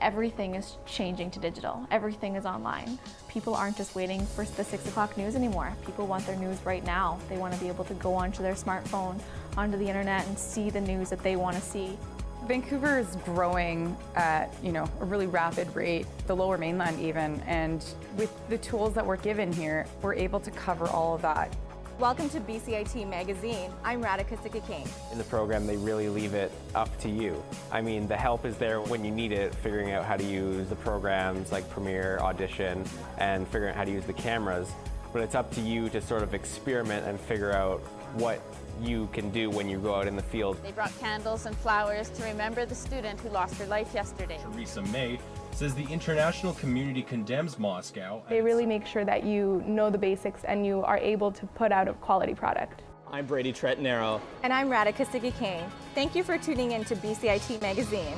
everything is changing to digital. Everything is online. People aren't just waiting for the 6 o'clock news anymore. People want their news right now. They want to be able to go onto their smartphone, onto the internet, and see the news that they want to see. Vancouver is growing at, a really rapid rate, the Lower Mainland even, and with the tools that we're given here, we're able to cover all of that. Welcome to BCIT Magazine. I'm Radhika Sikakane. In the program, they really leave it up to you. I mean, the help is there when you need it, figuring out how to use the programs like Premiere, Audition, and figuring out how to use the cameras. But it's up to you to sort of experiment and figure out what you can do when you go out in the field. They brought candles and flowers to remember the student who lost her life yesterday. Teresa May says the international community condemns Moscow. They really make sure that you know the basics and you are able to put out a quality product. I'm Brady Tretnero. And I'm Radhika Sikakane. Thank you for tuning in to BCIT Magazine.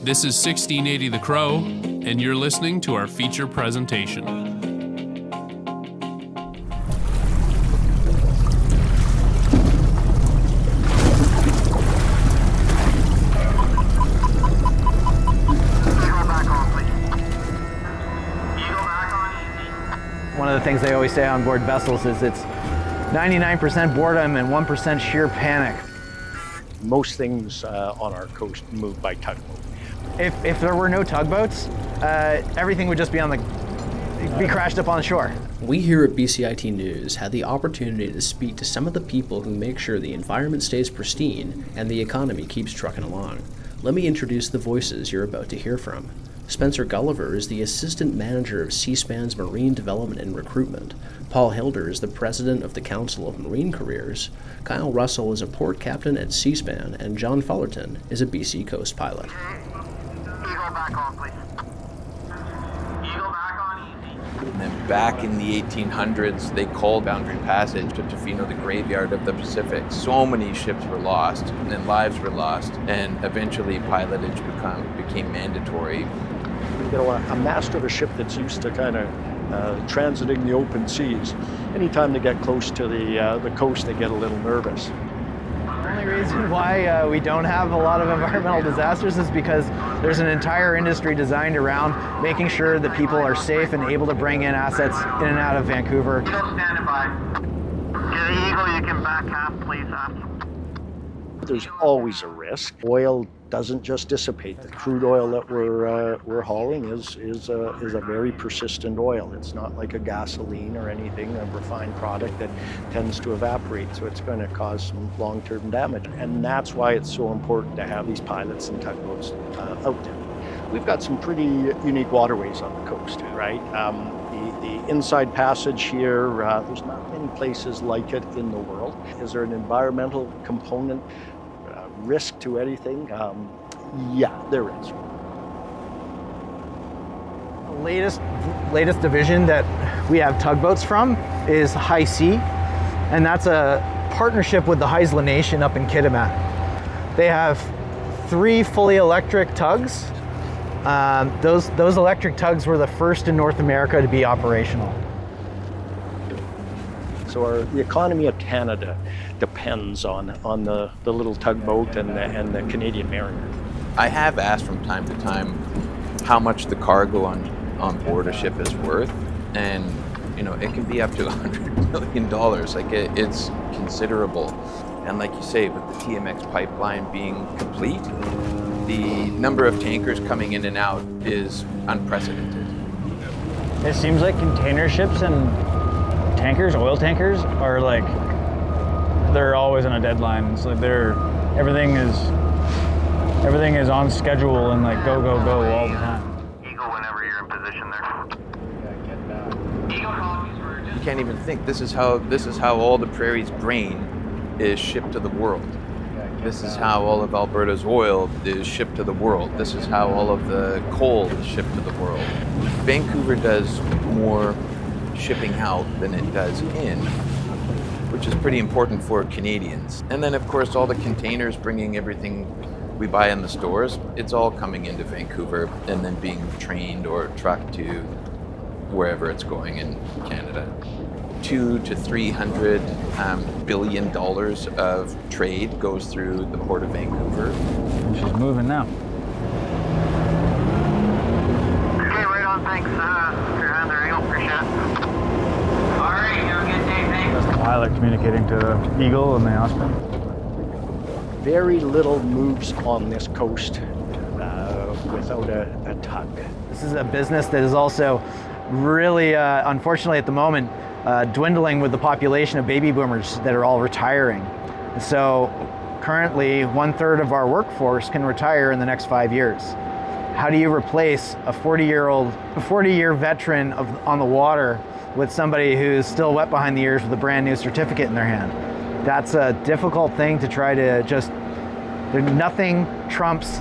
This is 1680 The Crow, and you're listening to our feature presentation. One of the things they always say on board vessels is it's 99% boredom and 1% sheer panic. Most things on our coast move by tugboat. If there were no tugboats, everything would just be be crashed up on the shore. We here at BCIT News had the opportunity to speak to some of the people who make sure the environment stays pristine and the economy keeps trucking along. Let me introduce the voices you're about to hear from. Spencer Gulliver is the Assistant Manager of C-SPAN's Marine Development and Recruitment. Paul Hilder is the President of the Council of Marine Careers. Kyle Russell is a port captain at C-SPAN, and John Fullerton is a BC Coast pilot. Eagle back on, please. Eagle back on easy. And then back in the 1800s, they called Boundary Passage to Tofino the graveyard of the Pacific. So many ships were lost, and then lives were lost, and eventually pilotage became mandatory. You know, a master of a ship that's used to kind of transiting the open seas, anytime they get close to the coast, they get a little nervous. The only reason why we don't have a lot of environmental disasters is because there's an entire industry designed around making sure that people are safe and able to bring in assets in and out of Vancouver. Eagle standing by. Get an Eagle, you can back half, please. There's always a risk. Oil doesn't just dissipate. The crude oil that we're hauling is a very persistent oil. It's not like a gasoline or anything, a refined product that tends to evaporate, so it's going to cause some long-term damage. And that's why it's so important to have these pilots and tugboats out there. We've got some pretty unique waterways on the coast, right? The inside passage here, there's not many places like it in the world. Is there an environmental component, risk to anything? Yeah, there is. The latest division that we have tugboats from is High Sea, and that's a partnership with the Haisla Nation up in Kitimat. They have 3 fully electric tugs. Those electric tugs were the first in North America to be operational. So the economy of Canada depends on the little tugboat and the Canadian Mariner. I have asked from time to time how much the cargo on board a ship is worth, and you know, it can be up to $100 million. Like it's considerable. And like you say, with the TMX pipeline being complete, the number of tankers coming in and out is unprecedented. It seems like container ships and tankers, oil tankers, are like, they're always on a deadline. It's like everything is on schedule and like go all the time. Eagle, whenever you're in position there. You can't even think. This is how all the prairie's grain is shipped to the world. This is how all of Alberta's oil is shipped to the world. This is how all of the coal is shipped to the world. Vancouver does more shipping out than it does in, which is pretty important for Canadians. And then of course all the containers bringing everything we buy in the stores, it's all coming into Vancouver and then being trained or trucked to wherever it's going in Canada. $200 to $300 billion of trade goes through the Port of Vancouver. And she's moving now. Okay, right on, thanks. Your hand there, Eagle, appreciate it. All right, you have a good day, thanks. That's the pilot communicating to the Eagle and the Osprey. Very little moves on this coast without a tug. This is a business that is also really, unfortunately at the moment, dwindling with the population of baby boomers that are all retiring. So currently 1/3 of our workforce can retire in the next 5 years. How do you replace a 40-year veteran on the water with somebody who's still wet behind the ears with a brand new certificate in their hand? That's a difficult thing to try to nothing trumps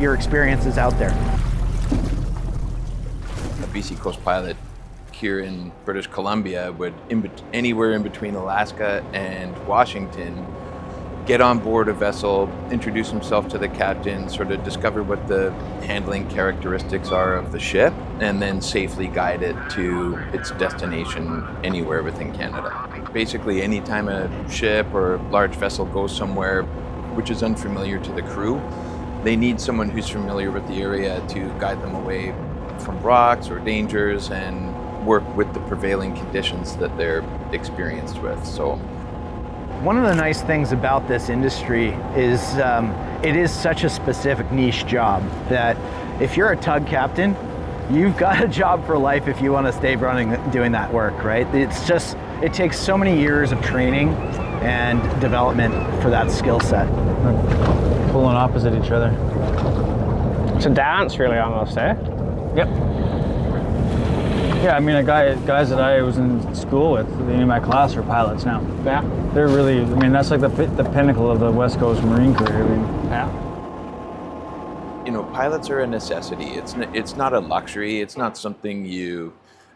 your experiences out there. A BC Coast pilot here in British Columbia would, anywhere in between Alaska and Washington, get on board a vessel, introduce himself to the captain, sort of discover what the handling characteristics are of the ship, and then safely guide it to its destination anywhere within Canada. Basically, anytime a ship or large vessel goes somewhere which is unfamiliar to the crew, they need someone who's familiar with the area to guide them away from rocks or dangers and work with the prevailing conditions that they're experienced with. So, one of the nice things about this industry is it is such a specific niche job that if you're a tug captain, you've got a job for life if you want to stay running doing that work, right? It takes so many years of training and development for that skill set. Pulling opposite each other. It's a dance, really, almost, eh? Yep. Yeah, I mean, guys that I was in school with in my class are pilots now. Yeah. They're really, I mean, that's like the pinnacle of the West Coast Marine career. I mean, yeah. You know, pilots are a necessity. It's not a luxury. It's not something you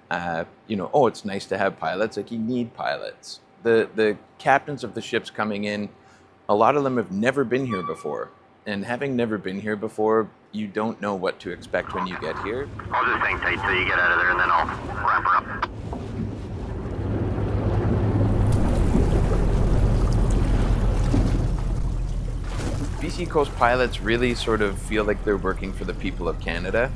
know, oh, it's nice to have pilots. Like, you need pilots. The captains of the ships coming in, a lot of them have never been here before. And having never been here before, you don't know what to expect when you get here. I'll just hang tight till you get out of there, and then I'll wrap her up. BC Coast pilots really sort of feel like they're working for the people of Canada.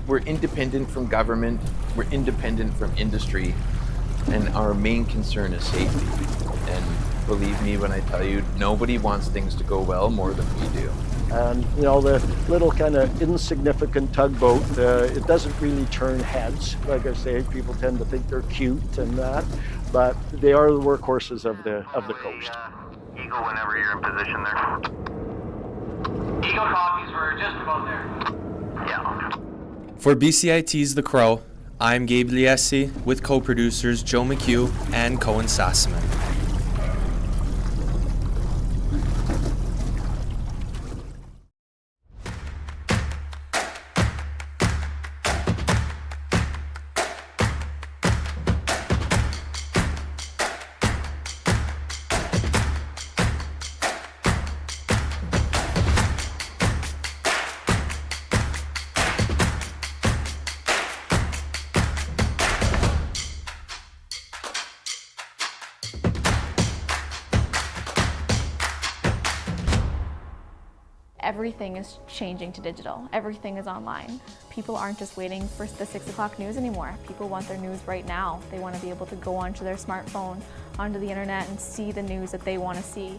We're independent from government, we're independent from industry, and our main concern is safety. And believe me when I tell you, nobody wants things to go well more than we do. And you know, the little kind of insignificant tugboat, it doesn't really turn heads. Like I say, people tend to think they're cute and that, but they are the workhorses of the coast. Eagle whenever you're in position there. Eagle copies, we're just about there. Yeah. For BCIT's The Crow, I'm Gabe Liesi with co-producers Joe McHugh and Cohen Sassaman. Everything is changing to digital. Everything is online. People aren't just waiting for the 6 o'clock news anymore. People want their news right now. They want to be able to go onto their smartphone, onto the internet, and see the news that they want to see.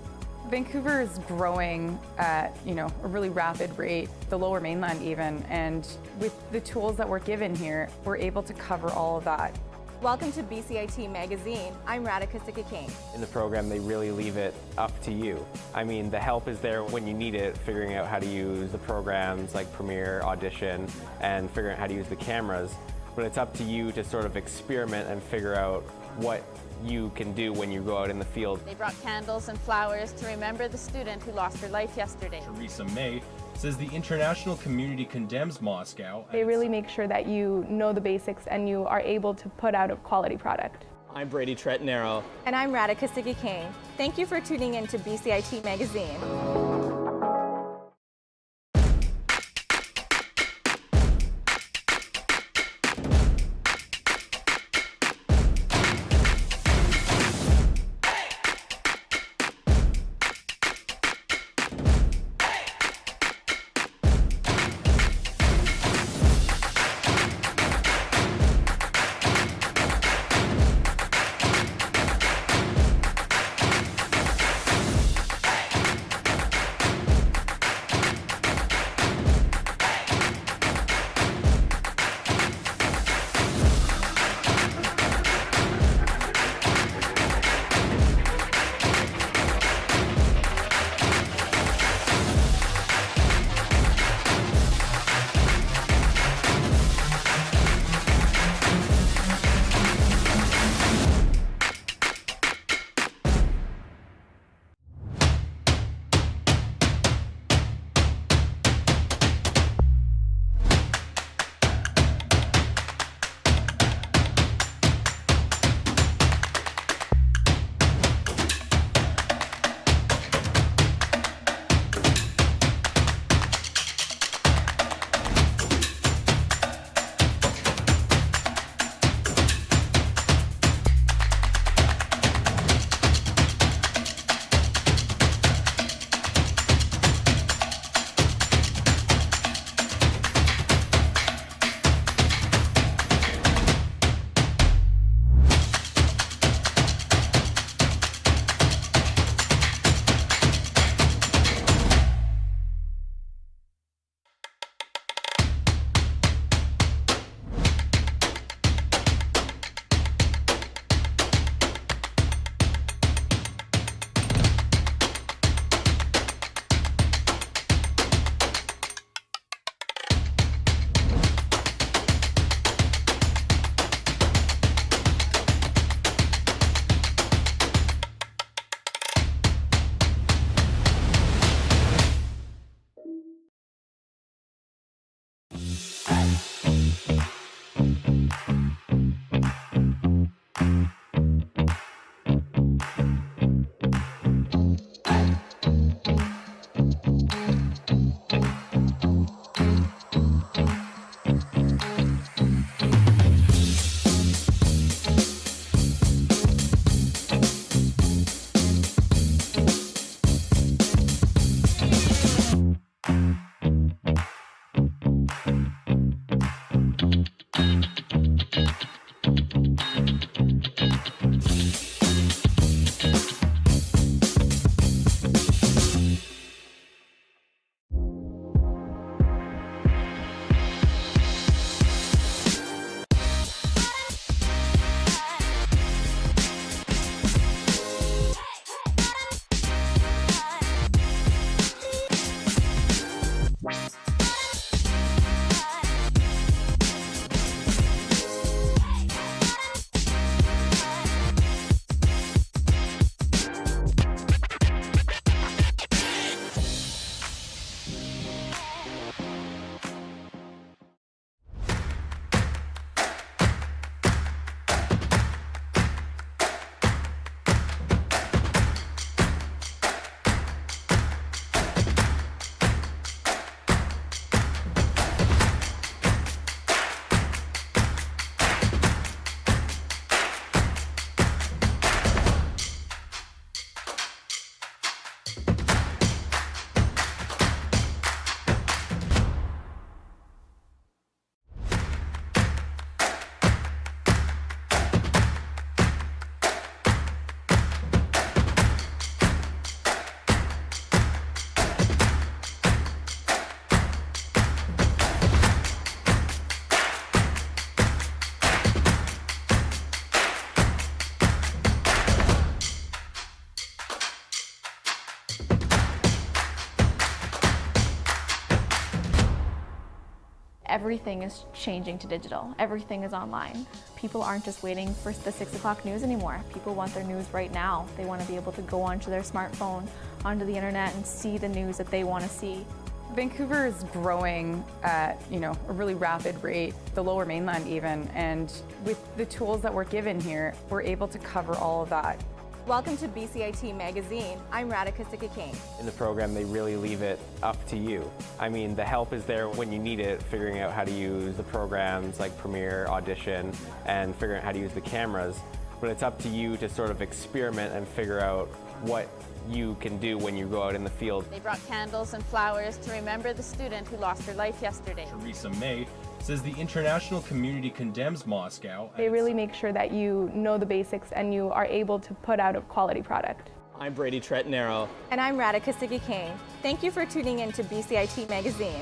Vancouver is growing at, you know, a really rapid rate, the Lower Mainland even, and with the tools that we're given here, we're able to cover all of that. Welcome to BCIT Magazine. I'm Radhika Sikki-King. In the program, they really leave it up to you. I mean, the help is there when you need it, figuring out how to use the programs like Premiere, Audition, and figuring out how to use the cameras. But it's up to you to sort of experiment and figure out what you can do when you go out in the field. They brought candles and flowers to remember the student who lost her life yesterday. Theresa May says the international community condemns Moscow. They really make sure that you know the basics and you are able to put out a quality product. I'm Brady Trettanero. And I'm Radhika Sikki-King. Thank you for tuning in to BCIT Magazine. everything is changing to digital. Everything is online. People aren't just waiting for the 6 o'clock news anymore. People want their news right now. They want to be able to go onto their smartphone, onto the internet, and see the news that they want to see. Vancouver is growing at a really rapid rate, the Lower Mainland even, and with the tools that we're given here, we're able to cover all of that. Welcome to BCIT Magazine. I'm Radhika Sikakane. In the program, they really leave it up to you. I mean, the help is there when you need it, figuring out how to use the programs like Premiere, Audition, and figuring out how to use the cameras. But it's up to you to sort of experiment and figure out what you can do when you go out in the field. They brought candles and flowers to remember the student who lost her life yesterday. Theresa May says the international community condemns Moscow. They really make sure that you know the basics and you are able to put out a quality product. I'm Brady Tretnero. And I'm Radhika Sikakane. Thank you for tuning in to BCIT Magazine.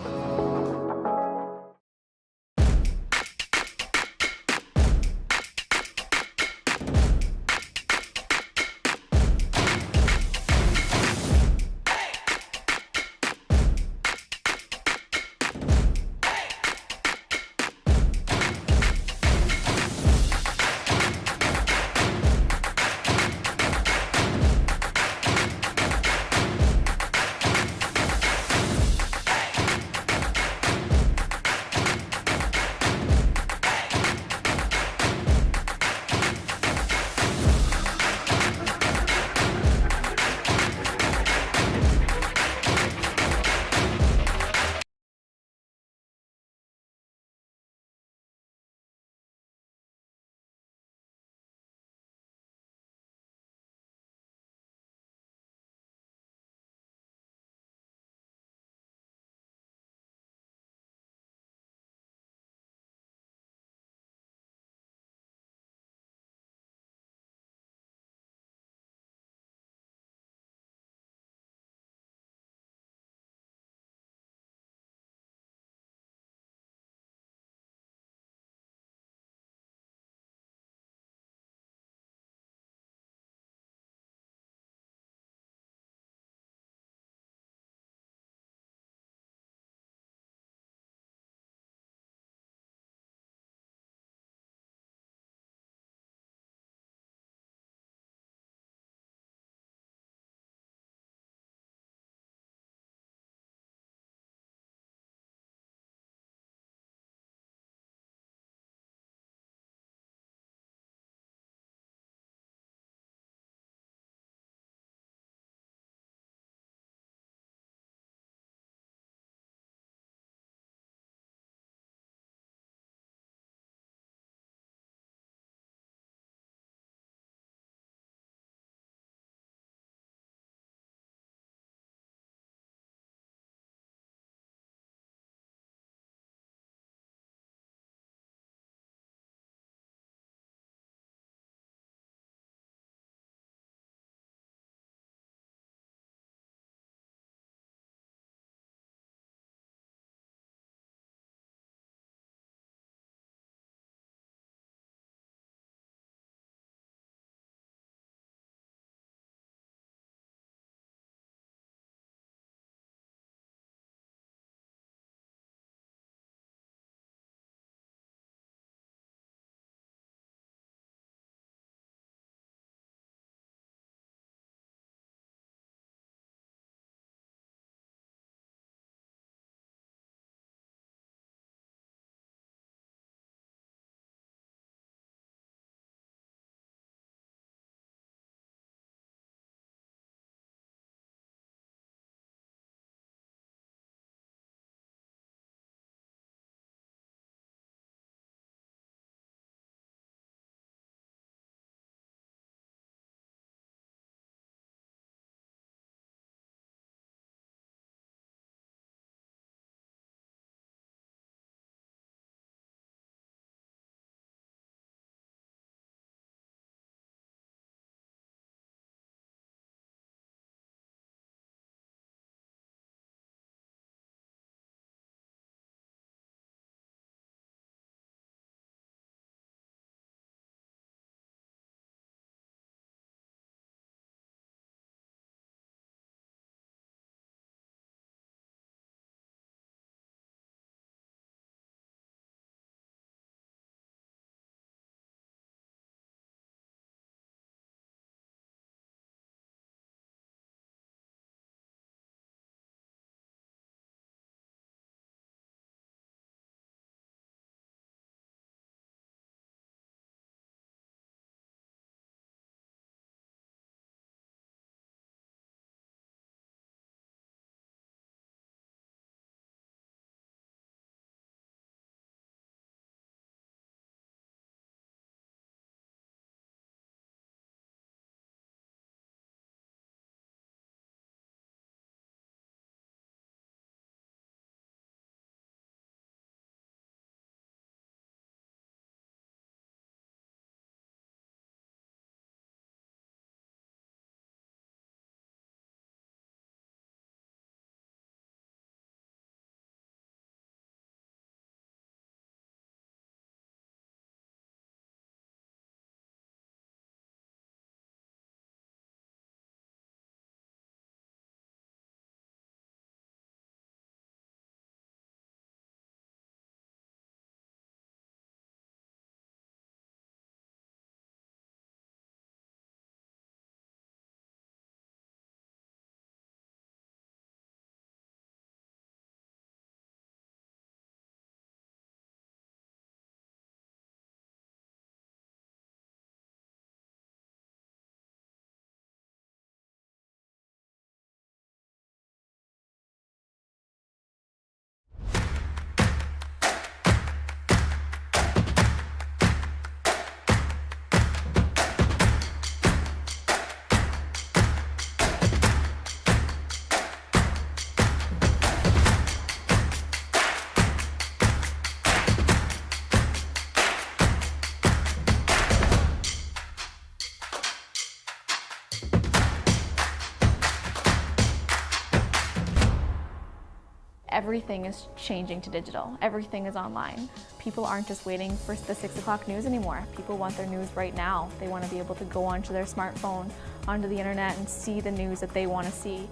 everything is changing to digital. Everything is online. People aren't just waiting for the 6 o'clock news anymore. People want their news right now. They want to be able to go onto their smartphone, onto the internet, and see the news that they want to see.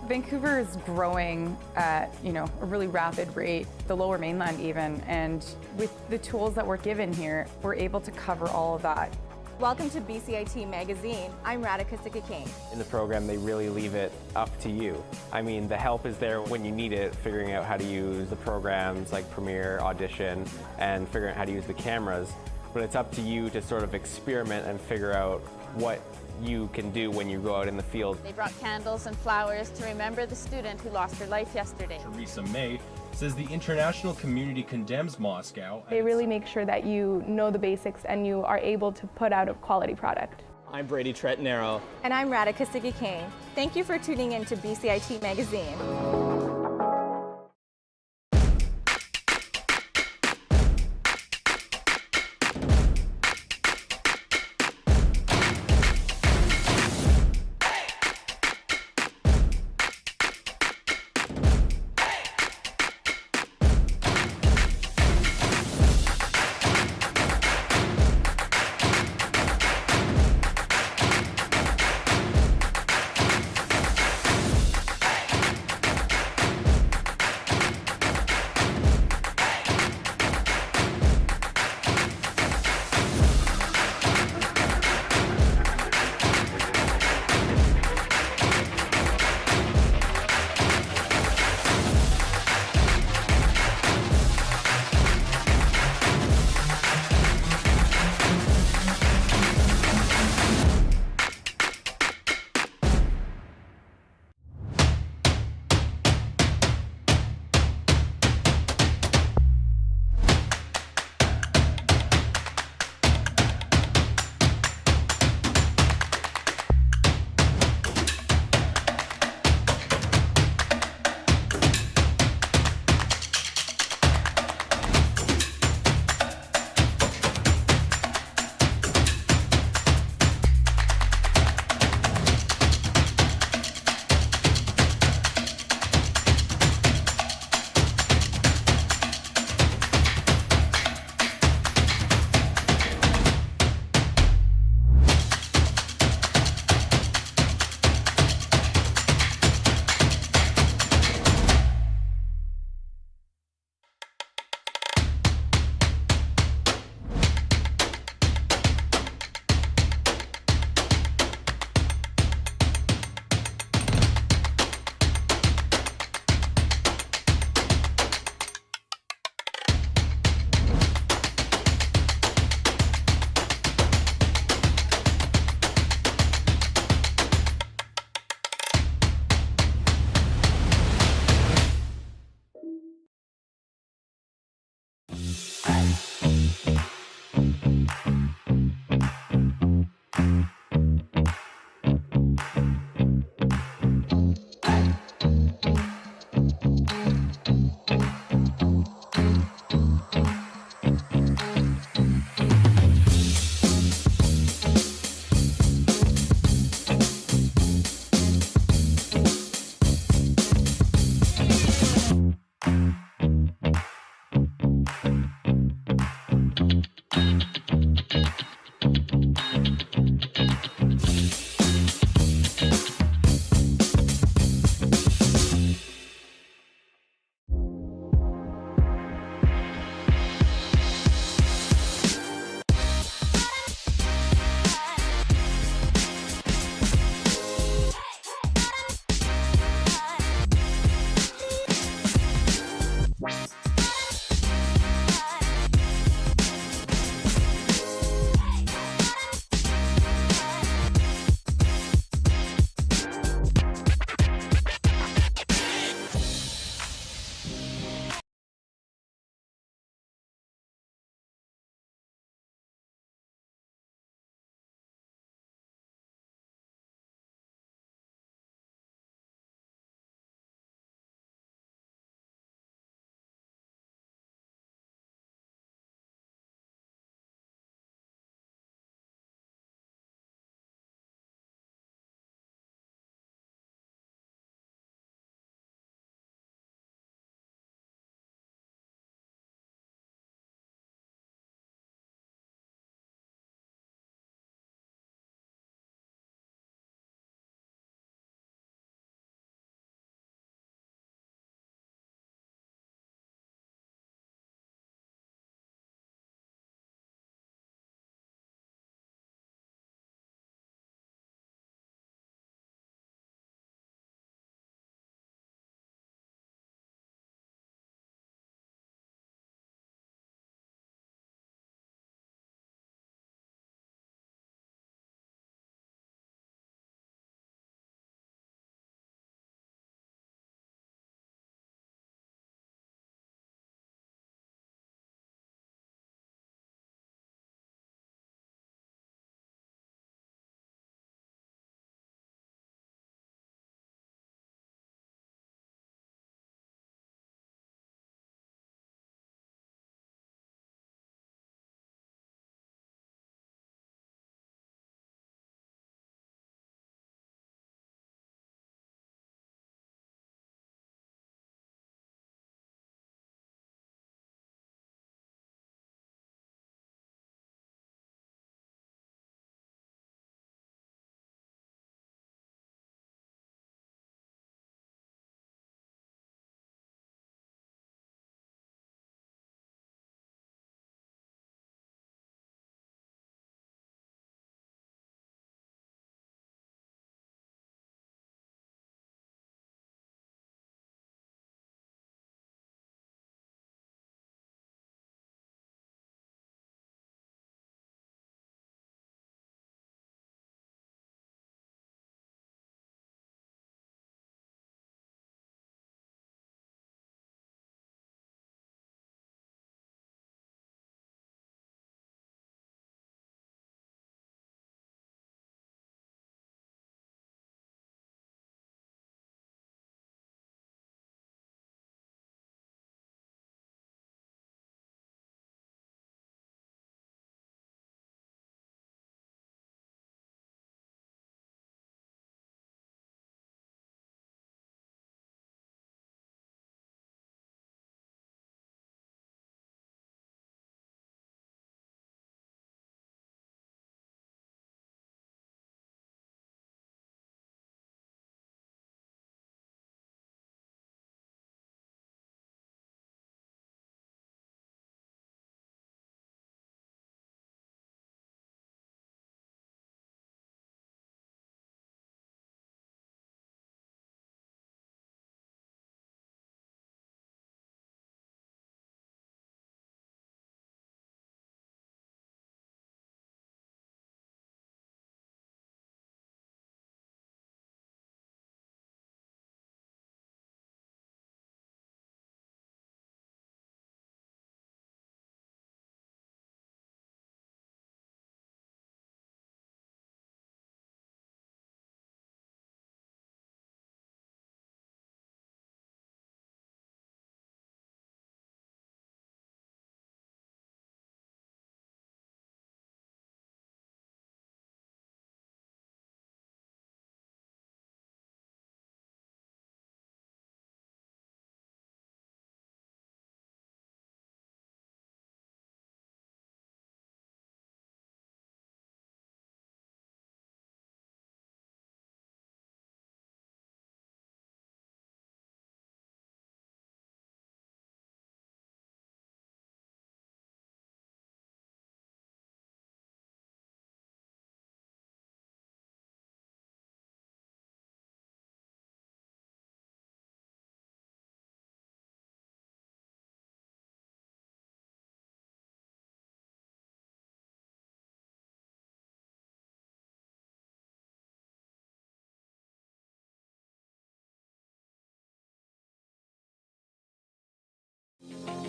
Vancouver is growing at a really rapid rate, the Lower Mainland even, and with the tools that we're given here, we're able to cover all of that. Welcome to BCIT Magazine. I'm Radhika Sikakane. In the program, they really leave it up to you. I mean, the help is there when you need it, figuring out how to use the programs like Premiere, Audition, and figuring out how to use the cameras. But it's up to you to sort of experiment and figure out what you can do when you go out in the field. They brought candles and flowers to remember the student who lost her life yesterday. Theresa May says the international community condemns Moscow. They really make sure that you know the basics and you are able to put out a quality product. I'm Brady Trettenaro. And I'm Radhika Sikakane. Thank you for tuning in to BCIT Magazine.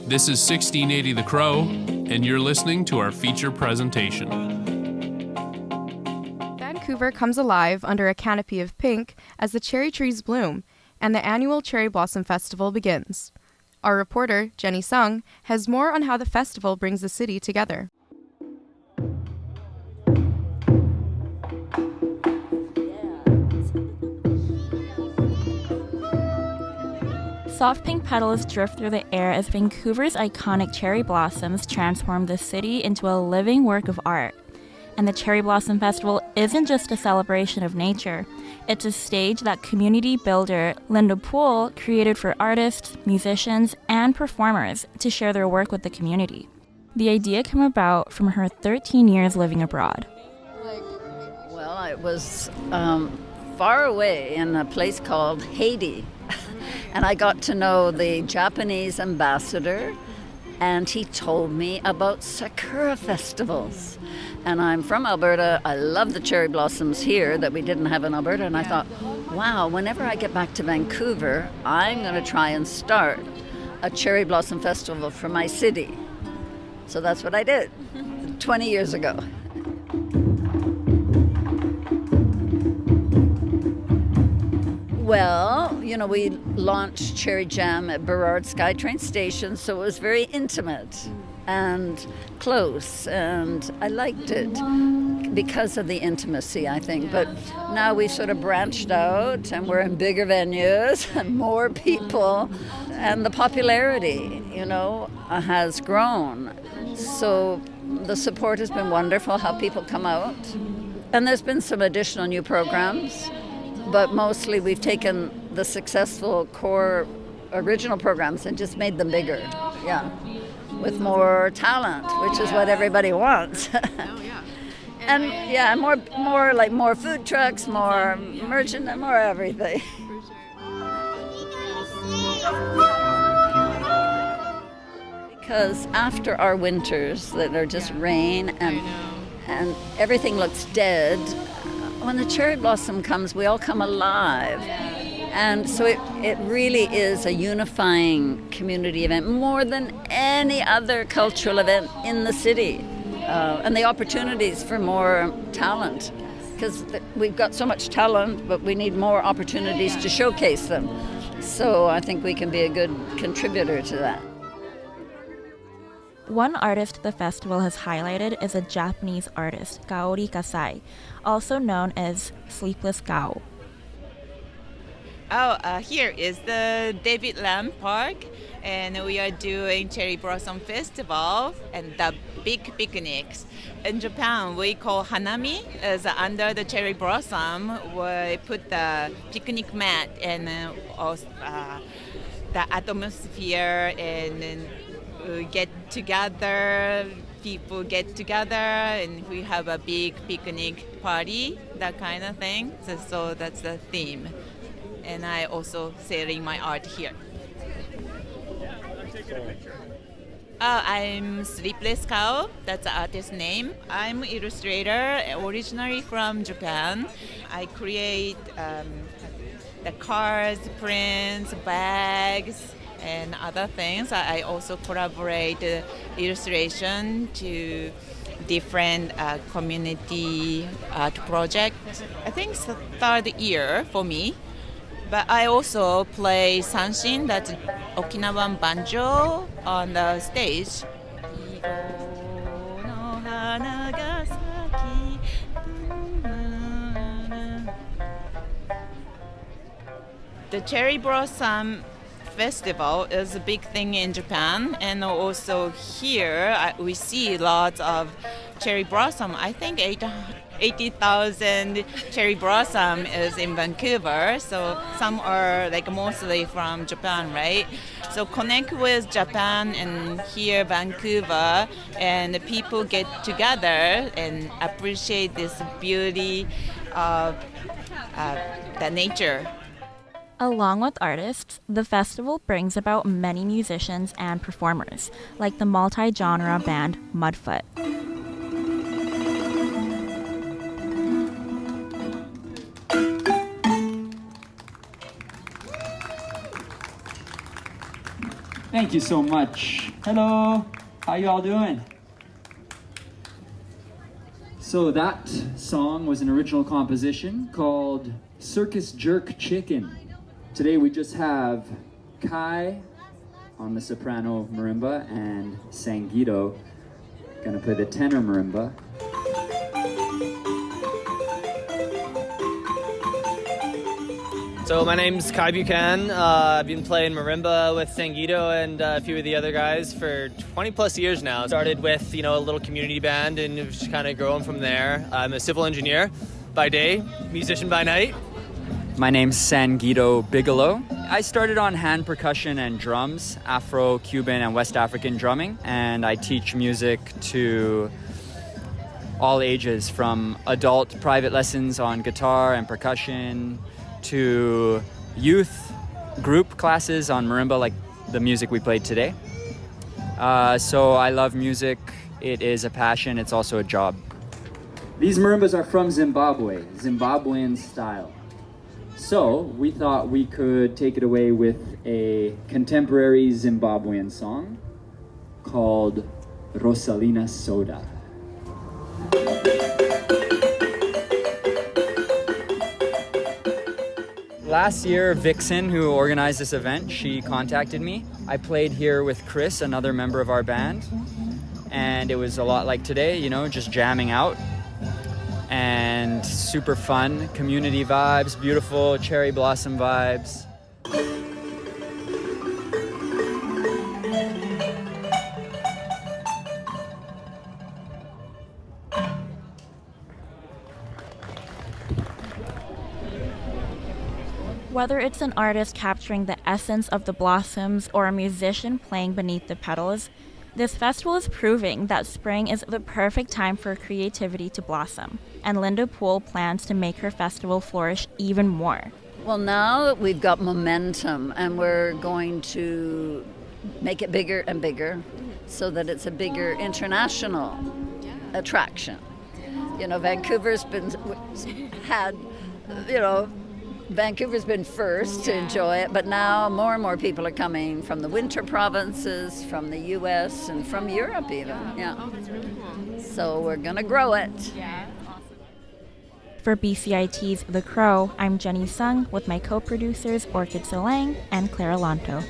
This is 1680 The Crow, and you're listening to our feature presentation. Vancouver comes alive under a canopy of pink as the cherry trees bloom and the annual Cherry Blossom Festival begins. Our reporter, Jenny Sung, has more on how the festival brings the city together. Soft pink petals drift through the air as Vancouver's iconic cherry blossoms transform the city into a living work of art. And the Cherry Blossom Festival isn't just a celebration of nature. It's a stage that community builder Linda Poole created for artists, musicians, and performers to share their work with the community. The idea came about from her 13 years living abroad. Well, I was far away in a place called Haiti. And I got to know the Japanese ambassador, and he told me about sakura festivals. And I'm from Alberta. I love the cherry blossoms here that we didn't have in Alberta. And I thought, wow, whenever I get back to Vancouver, I'm going to try and start a cherry blossom festival for my city. So that's what I did 20 years ago. Well, you know, we launched Cherry Jam at Burrard SkyTrain Station, so it was very intimate and close, and I liked it because of the intimacy, I think. But now we've sort of branched out, and we're in bigger venues and more people, and the popularity, you know, has grown. So the support has been wonderful, how people come out. And there's been some additional new programs. But mostly we've taken the successful core original programs and just made them bigger, with more talent, which is what everybody wants. And more food trucks, more merchandise, more everything. Because after our winters that are just rain and everything looks dead, when the cherry blossom comes, we all come alive. And so it really is a unifying community event, more than any other cultural event in the city. And the opportunities for more talent, because we've got so much talent, but we need more opportunities to showcase them. So I think we can be a good contributor to that. One artist the festival has highlighted is a Japanese artist, Kaori Kasai, also known as Sleepless Cow. Here is the David Lam Park, and we are doing Cherry Blossom Festival and the big picnics. In Japan, we call hanami, as under the cherry blossom, we put the picnic mat and the atmosphere, and get together, people get together, and we have a big picnic party, that kind of thing. So that's the theme. And I also selling my art here. I'm Sleepless Cow, that's the artist name. I'm an illustrator, originally from Japan. I create the cards, prints, bags, and other things. I also collaborate illustration to different community art projects. I think it's the third year for me. But I also play sanshin, that's Okinawan banjo, on the stage. The Cherry Blossom Festival is a big thing in Japan, and also here we see lots of cherry blossom. I think 80,000 cherry blossom is in Vancouver, so some are like mostly from Japan, right? So connect with Japan and here Vancouver, and the people get together and appreciate this beauty of the nature. Along with artists, the festival brings about many musicians and performers, like the multi-genre band Mudfoot. Thank you so much. Hello, how you all doing? So that song was an original composition called Circus Jerk Chicken. Today we just have Kai on the soprano marimba and Sangeeto gonna play the tenor marimba. So my name's Kai Buchanan. I've been playing marimba with Sangeeto and a few of the other guys for 20 plus years now. Started with, a little community band and have just kind of grown from there. I'm a civil engineer by day, musician by night. My name's Sangeeto Bigelow. I started on hand percussion and drums, Afro, Cuban, and West African drumming, and I teach music to all ages, from adult private lessons on guitar and percussion to youth group classes on marimba, like the music we played today. So I love music. It is a passion. It's also a job. These marimbas are from Zimbabwe, Zimbabwean style. So we thought we could take it away with a contemporary Zimbabwean song called Rosalina Soda. Last year, Vixen, who organized this event, she contacted me. I played here with Chris, another member of our band, and it was a lot like today, just jamming out. And super fun, community vibes, beautiful cherry blossom vibes. Whether it's an artist capturing the essence of the blossoms or a musician playing beneath the petals, this festival is proving that spring is the perfect time for creativity to blossom, and Linda Poole plans to make her festival flourish even more. Well, now we've got momentum, and we're going to make it bigger and bigger so that it's a bigger international attraction. Vancouver's been first to enjoy it, but now more and more people are coming from the winter provinces, from the US, and from Europe even. Yeah. Oh, that's really cool. So we're going to grow it. Yeah. For BCIT's The Crow, I'm Jenny Sung with my co-producers Orchid Solang and Clara Lanto.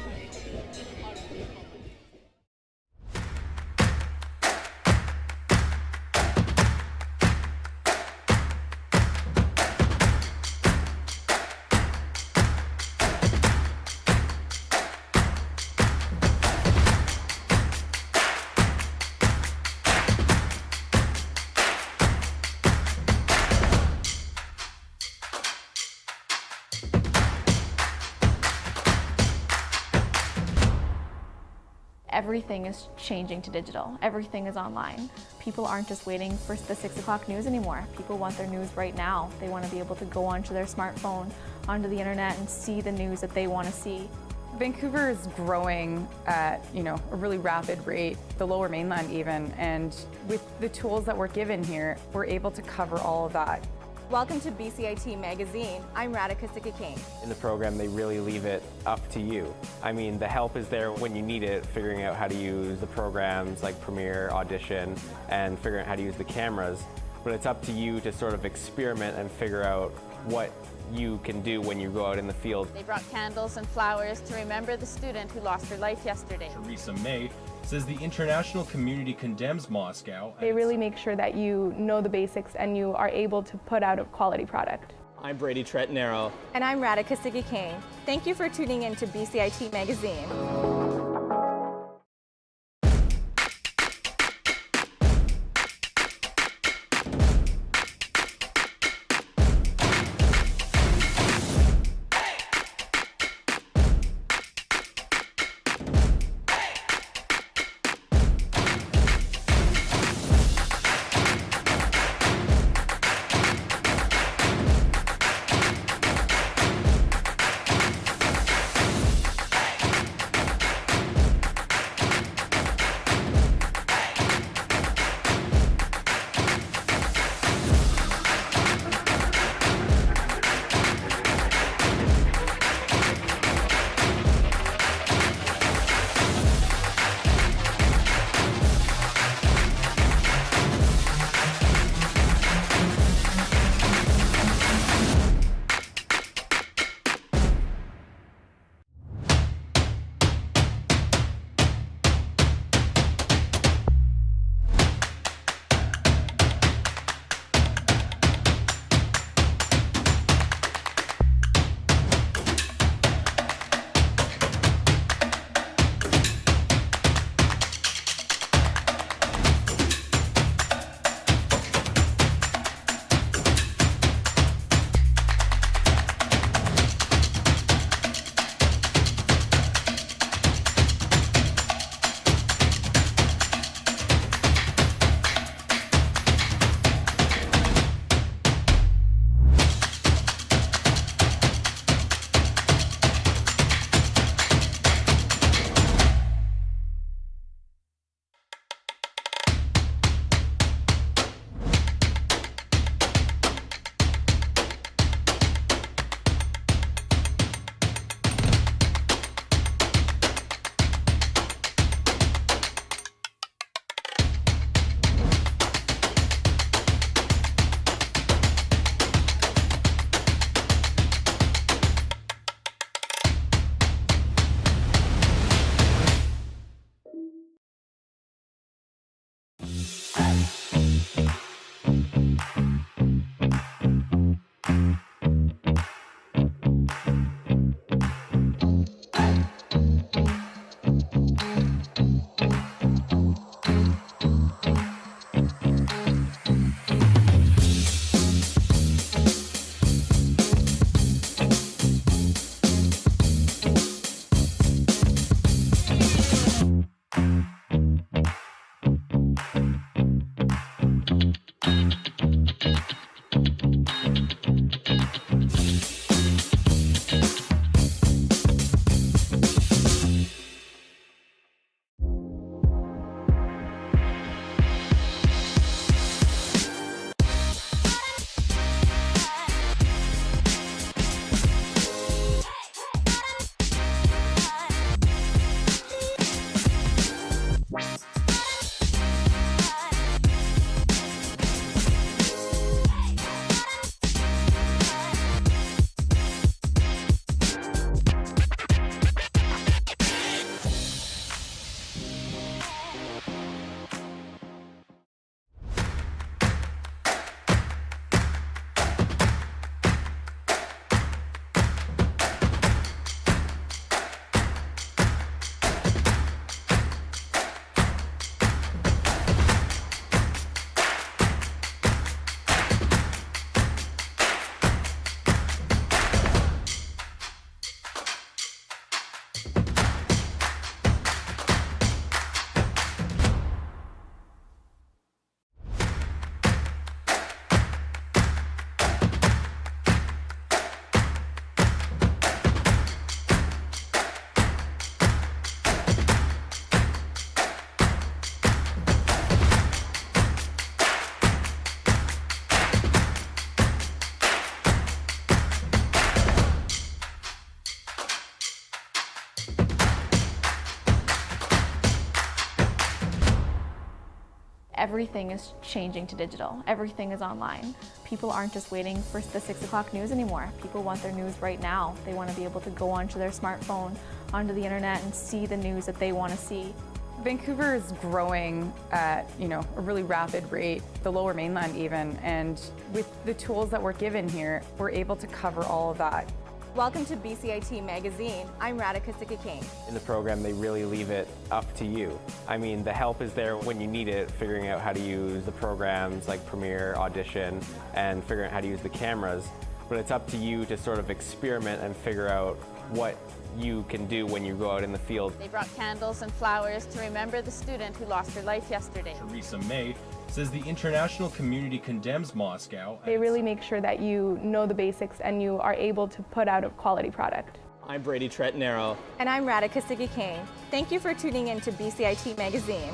Everything is changing to digital. Everything is online. People aren't just waiting for the 6 o'clock news anymore. People want their news right now. They want to be able to go onto their smartphone, onto the internet, and see the news that they want to see. Vancouver is growing at a really rapid rate, the Lower Mainland even, and with the tools that we're given here, we're able to cover all of that. Welcome to BCIT Magazine. I'm Radhika Sikki-King. In the program, they really leave it up to you. I mean, the help is there when you need it, figuring out how to use the programs like Premiere, Audition, and figuring out how to use the cameras. But it's up to you to sort of experiment and figure out what you can do when you go out in the field. They brought candles and flowers to remember the student who lost her life yesterday. Theresa May says the international community condemns Moscow. They really make sure that you know the basics and you are able to put out a quality product. I'm Brady Tretnero. And I'm Radhika Sikki-King. Thank you for tuning in to BCIT Magazine. everything is changing to digital. Everything is online. People aren't just waiting for the 6 o'clock news anymore. People want their news right now. They want to be able to go onto their smartphone, onto the internet, and see the news that they want to see. Vancouver is growing at a really rapid rate, the Lower Mainland even, and with the tools that we're given here, we're able to cover all of that. Welcome to BCIT Magazine. I'm Radhika Sikakane. In the program, they really leave it up to you. I mean, the help is there when you need it, figuring out how to use the programs like Premiere, Audition, and figuring out how to use the cameras. But it's up to you to sort of experiment and figure out what you can do when you go out in the field. They brought candles and flowers to remember the student who lost her life yesterday. Theresa May says the international community condemns Moscow. They really make sure that you know the basics and you are able to put out a quality product. I'm Brady Tretnero. And I'm Radhika Sikakane. Thank you for tuning in to BCIT Magazine.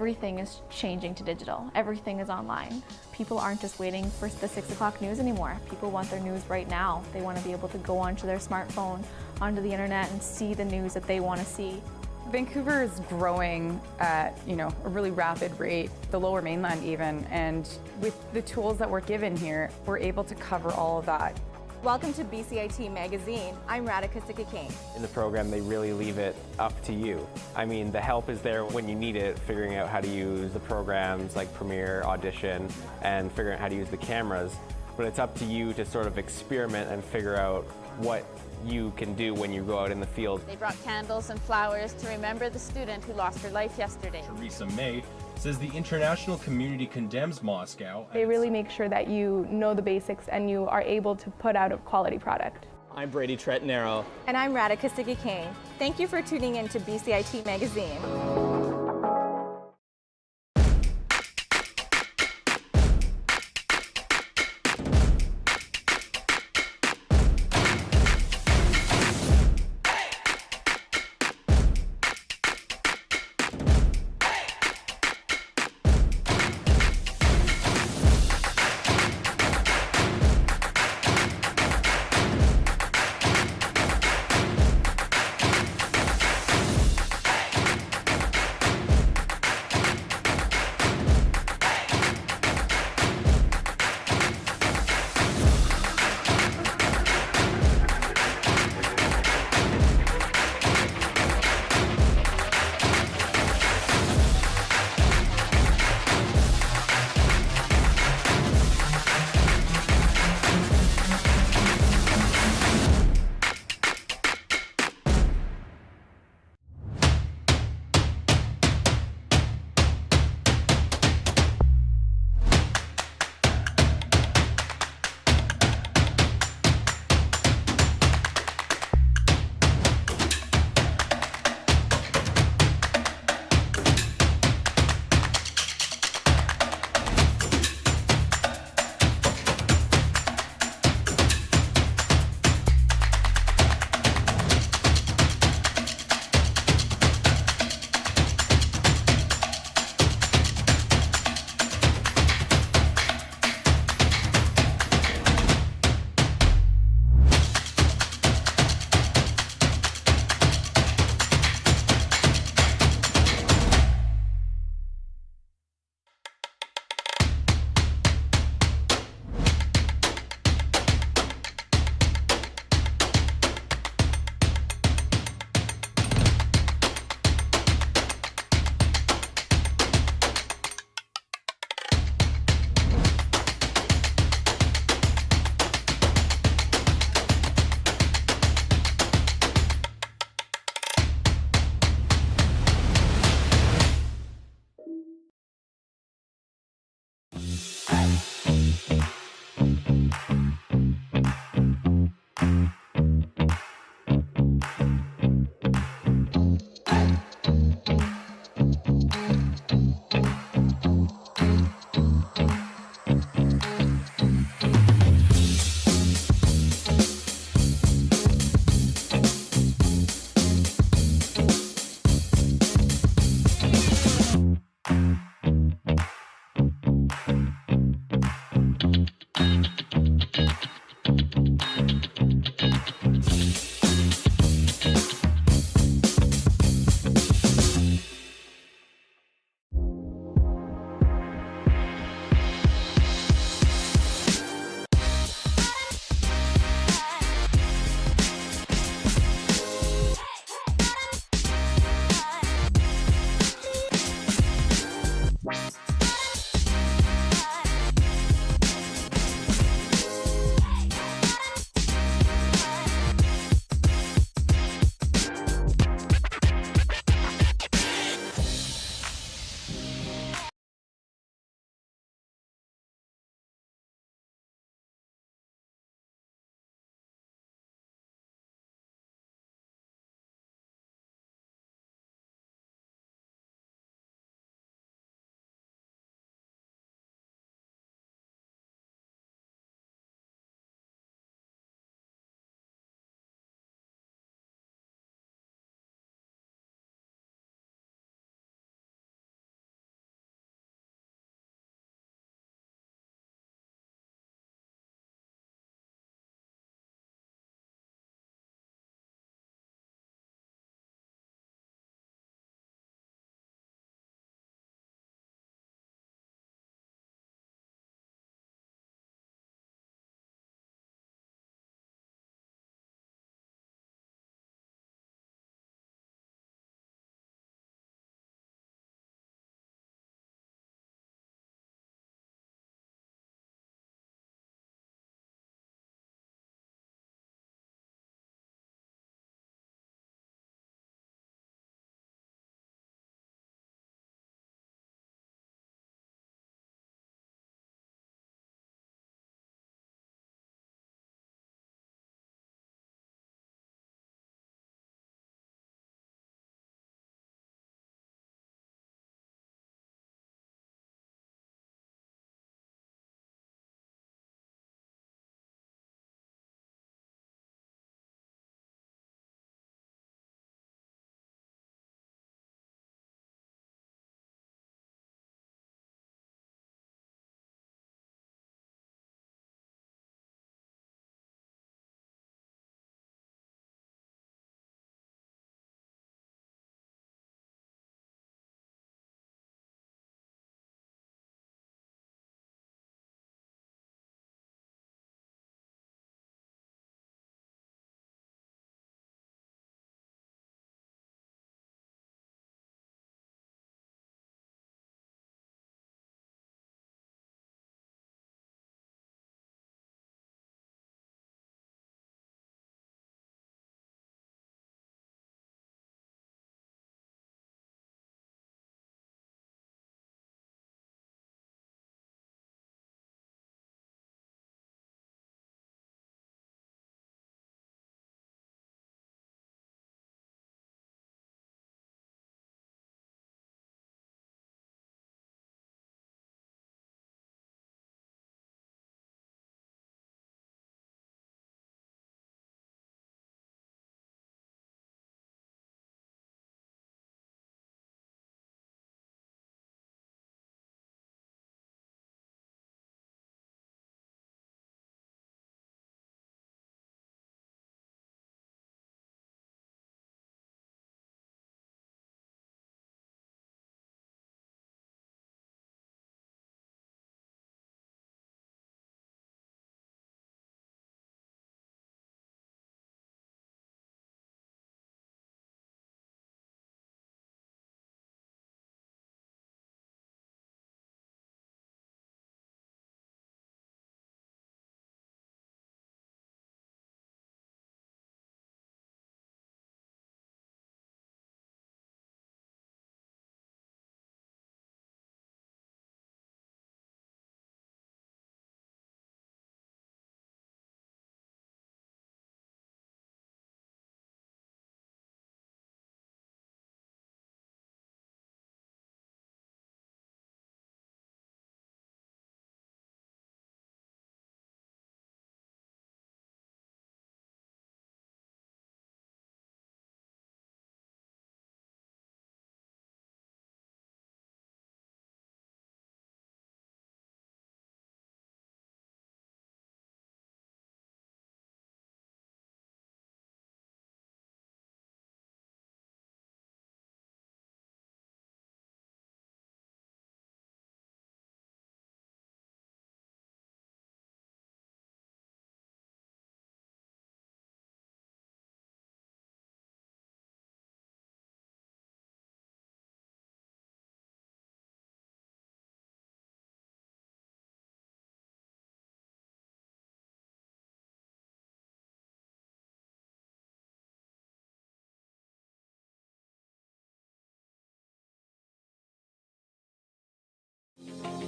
Everything is changing to digital. Everything is online. People aren't just waiting for the 6 o'clock news anymore. People want their news right now. They want to be able to go onto their smartphone, onto the internet, and see the news that they want to see. Vancouver is growing at, a really rapid rate, the Lower Mainland even, and with the tools that we're given here, we're able to cover all of that. Welcome to BCIT Magazine. I'm Radhika Sikakane. In the program, they really leave it up to you. I mean, the help is there when you need it, figuring out how to use the programs like Premiere, Audition, and figuring out how to use the cameras. But it's up to you to sort of experiment and figure out what you can do when you go out in the field. They brought candles and flowers to remember the student who lost her life yesterday. Theresa May says the international community condemns Moscow. They really make sure that you know the basics and you are able to put out a quality product. I'm Brady Tretnero. And I'm Radhika Sikakane. Thank you for tuning in to BCIT Magazine.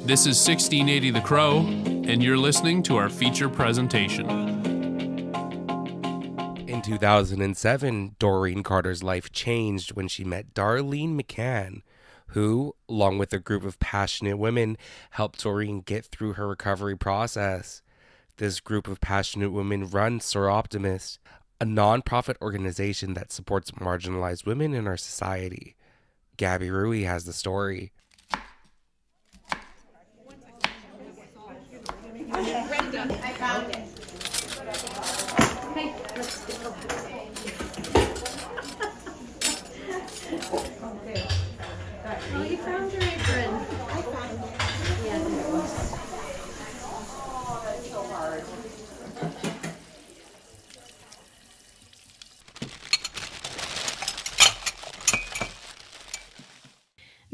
This is 1680 The Crow, and you're listening to our feature presentation. In 2007, Doreen Carter's life changed when she met Darlene McCann, who, along with a group of passionate women, helped Doreen get through her recovery process. This group of passionate women runs Soroptimist, a non-profit organization that supports marginalized women in our society. Gabby Rui has the story. I found it. Hey, let's go. Oh, you found your apron. I found it. Yeah, it was. Oh, that's so hard.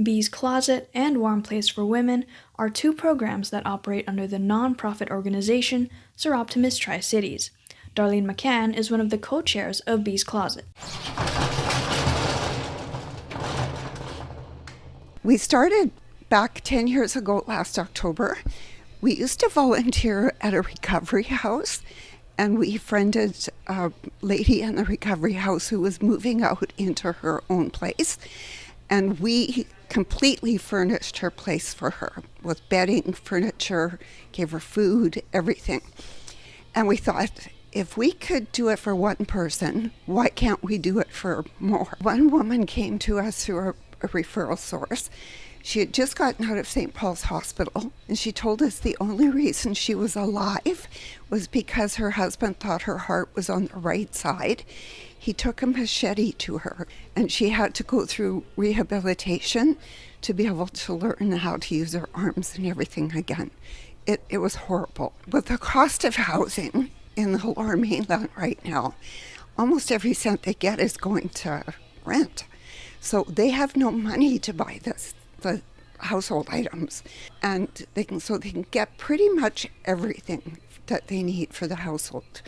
Bee's Closet and Warm Place for Women are two programs that operate under the non-profit organization Soroptimist Tri-Cities. Darlene McCann is one of the co-chairs of Bee's Closet. We started back 10 years ago last October. We used to volunteer at a recovery house, and we friended a lady in the recovery house who was moving out into her own place. And we completely furnished her place for her with bedding, furniture, gave her food, everything. And we thought, if we could do it for one person, why can't we do it for more? One woman came to us through a referral source. She had just gotten out of St. Paul's Hospital, and she told us the only reason she was alive was because her husband thought her heart was on the right side. He took a machete to her, and she had to go through rehabilitation to be able to learn how to use her arms and everything again. It was horrible. With the cost of housing in the Lower Mainland right now, almost every cent they get is going to rent. So they have no money to buy the household items, and they can get pretty much everything that they need for the household.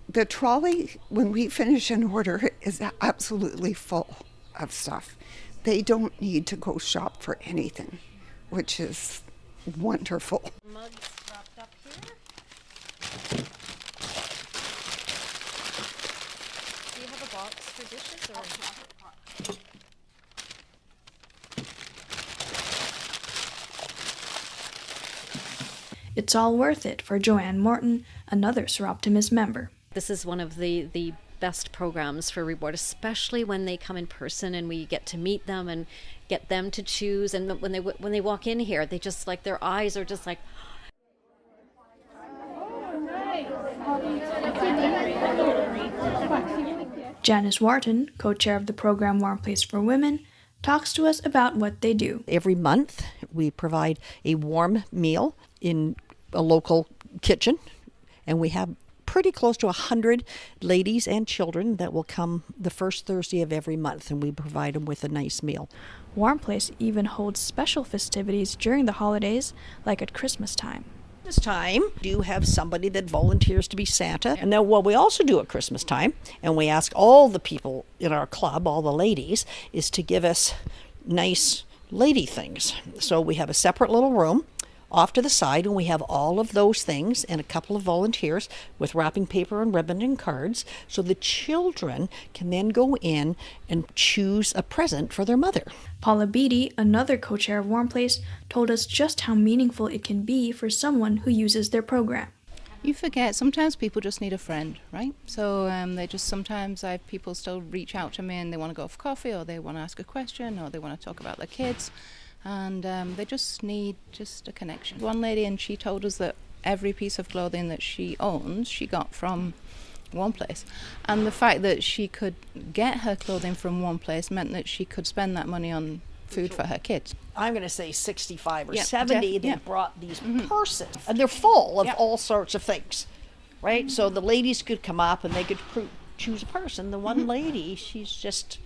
The trolley, when we finish an order, is absolutely full of stuff. They don't need to go shop for anything, which is wonderful. Mugs wrapped up here. Do you have a box for dishes or? It's all worth it for Joanne Morton, another Soroptimist member. This is one of the best programs for reward, especially when they come in person and we get to meet them and get them to choose. And when they walk in here, they just like, their eyes are just like. Janice Wharton, co-chair of the program Warm Place for Women, talks to us about what they do. Every month, we provide a warm meal in a local kitchen, and we have pretty close to 100 ladies and children that will come the first Thursday of every month, and we provide them with a nice meal. Warm Place even holds special festivities during the holidays, like at Christmas time. This time, we do have somebody that volunteers to be Santa. And then what we also do at Christmas time, and we ask all the people in our club, all the ladies, is to give us nice lady things. So we have a separate little room off to the side, and we have all of those things and a couple of volunteers with wrapping paper and ribbon and cards, so the children can then go in and choose a present for their mother. Paula Beatty, another co-chair of Warm Place, told us just how meaningful it can be for someone who uses their program. You forget, sometimes people just need a friend, right? So sometimes I have people still reach out to me and they want to go for coffee, or they want to ask a question, or they want to talk about their kids. And they just need a connection. One lady, and she told us that every piece of clothing that she owns, she got from One Place. And the fact that she could get her clothing from One Place meant that she could spend that money on food for her kids. I'm going to say 65 or Yeah, 70, they yeah. brought these purses. And they're full of all sorts of things, right? So the ladies could come up and they could choose a purse. And the one lady, she's just,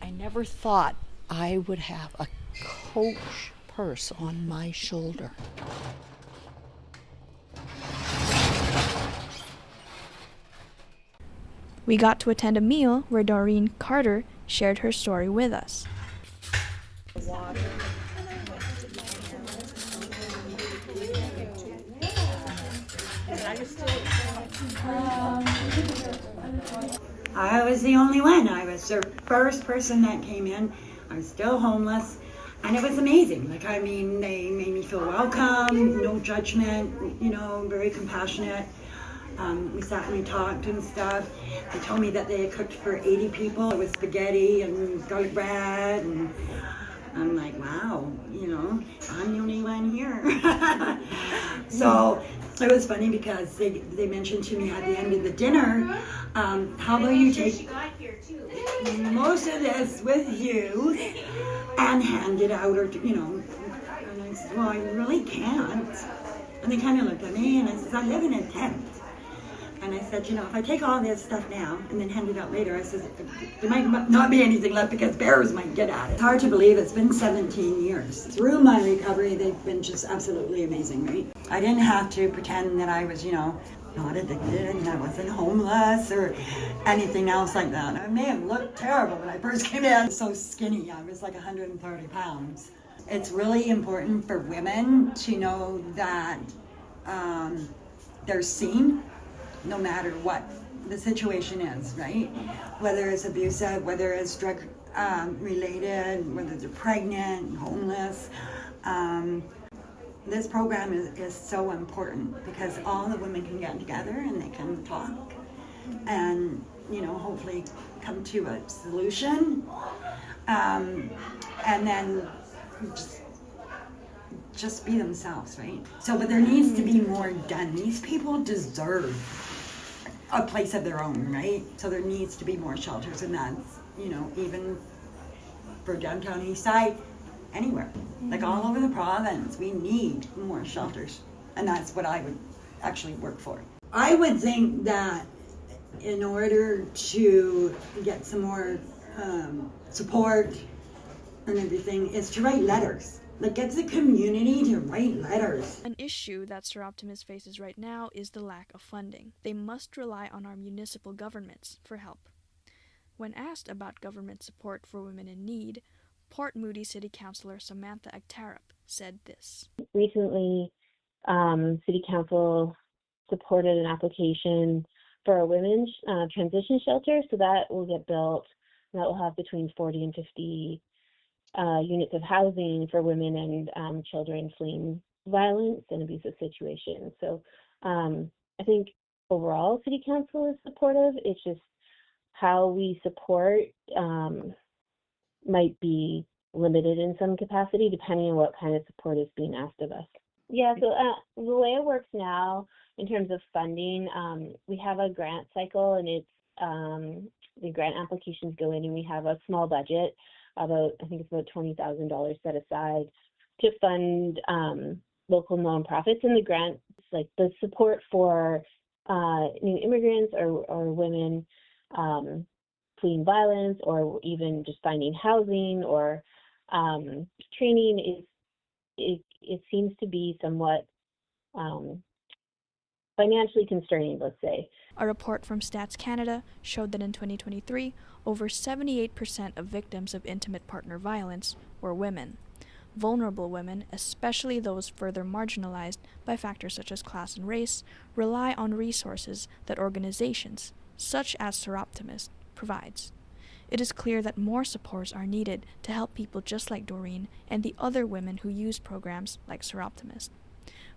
I never thought I would have a Coach purse on my shoulder. We got to attend a meal where Doreen Carter shared her story with us. I was the only one. I was the first person that came in. I was still homeless, and it was amazing. Like, I mean, they made me feel welcome, no judgment, you know, very compassionate. We sat and we talked and stuff. They told me that they had cooked for 80 people. It was spaghetti and garlic bread, and I'm like, wow, you know, I'm the only one here. So it was funny because they mentioned to me at the end of the dinner, how about you take most of this with you and hand it out, or, you know. And I said, well, I really can't. And they kind of looked at me, and I said, I live in a tent. And I said, you know, if I take all this stuff now and then hand it out later, I said, there might not be anything left because bears might get at it. It's hard to believe it's been 17 years. Through my recovery, they've been just absolutely amazing, right? I didn't have to pretend that I was, you know, not addicted and I wasn't homeless or anything else like that. I may have looked terrible when I first came in. So skinny, I was like 130 pounds. It's really important for women to know that they're seen, no matter what the situation is, right? Whether it's abusive, whether it's drug related, whether they're pregnant, homeless. This program is so important because all the women can get together and they can talk and, you know, hopefully come to a solution. And then just be themselves, right? So, but there needs to be more done. These people deserve a place of their own, right? So there needs to be more shelters, and that's, you know, even for downtown east side, anywhere, like all over the province, we need more shelters, and that's what I would actually work for. I would think that in order to get some more support and everything is to write letters. Like, get the community to write letters. An issue that Sir Optimus faces right now is the lack of funding. They must rely on our municipal governments for help. When asked about government support for women in need, Port Moody City Councillor Samantha Aktarup said this. Recently, City Council supported an application for a women's transition shelter, so that will get built, and that will have between 40 and 50 units of housing for women and children fleeing violence and abusive situations. So I think overall City Council is supportive. It's just how we support might be limited in some capacity depending on what kind of support is being asked of us. Yeah, so the way it works now in terms of funding, we have a grant cycle, and it's the grant applications go in and we have a small budget. I think it's about $20,000 set aside to fund local nonprofits, and the grants, like the support for new immigrants or women fleeing violence, or even just finding housing or training, it seems to be somewhat financially constraining, let's say. A report from Stats Canada showed that in 2023, over 78% of victims of intimate partner violence were women. Vulnerable women, especially those further marginalized by factors such as class and race, rely on resources that organizations, such as Sir Optimus, provides. It is clear that more supports are needed to help people just like Doreen and the other women who use programs like Sir Optimus.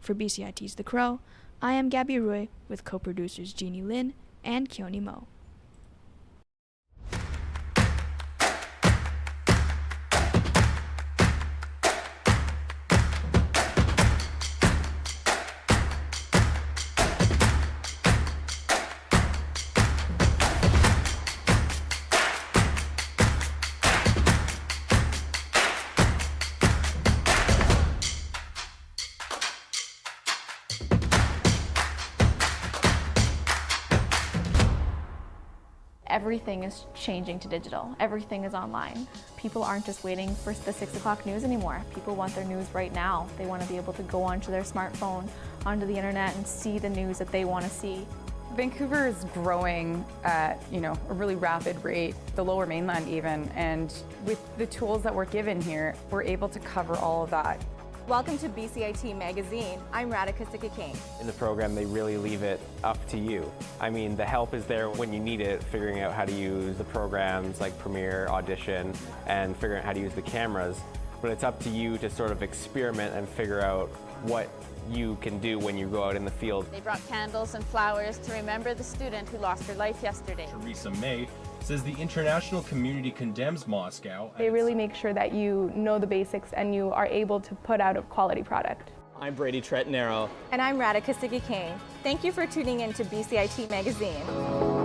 For BCIT's The Crow, I am Gabby Rui with co-producers Jeannie Lynn and Keone Mo. Everything is changing to digital. Everything is online. People aren't just waiting for the 6 o'clock news anymore. People want their news right now. They want to be able to go onto their smartphone, onto the internet, and see the news that they want to see. Vancouver is growing at, a really rapid rate, the Lower Mainland even, and with the tools that we're given here, we're able to cover all of that. Welcome to BCIT Magazine. I'm Radhika Sikakane. In the program, they really leave it up to you. I mean, the help is there when you need it, figuring out how to use the programs like Premiere, Audition, and figuring out how to use the cameras. But it's up to you to sort of experiment and figure out what you can do when you go out in the field. They brought candles and flowers to remember the student who lost her life yesterday. Theresa May says the international community condemns Moscow. They really make sure that you know the basics and you are able to put out a quality product. I'm Brady Trettenaro. And I'm Radhika Sikakane. Thank you for tuning in to BCIT Magazine.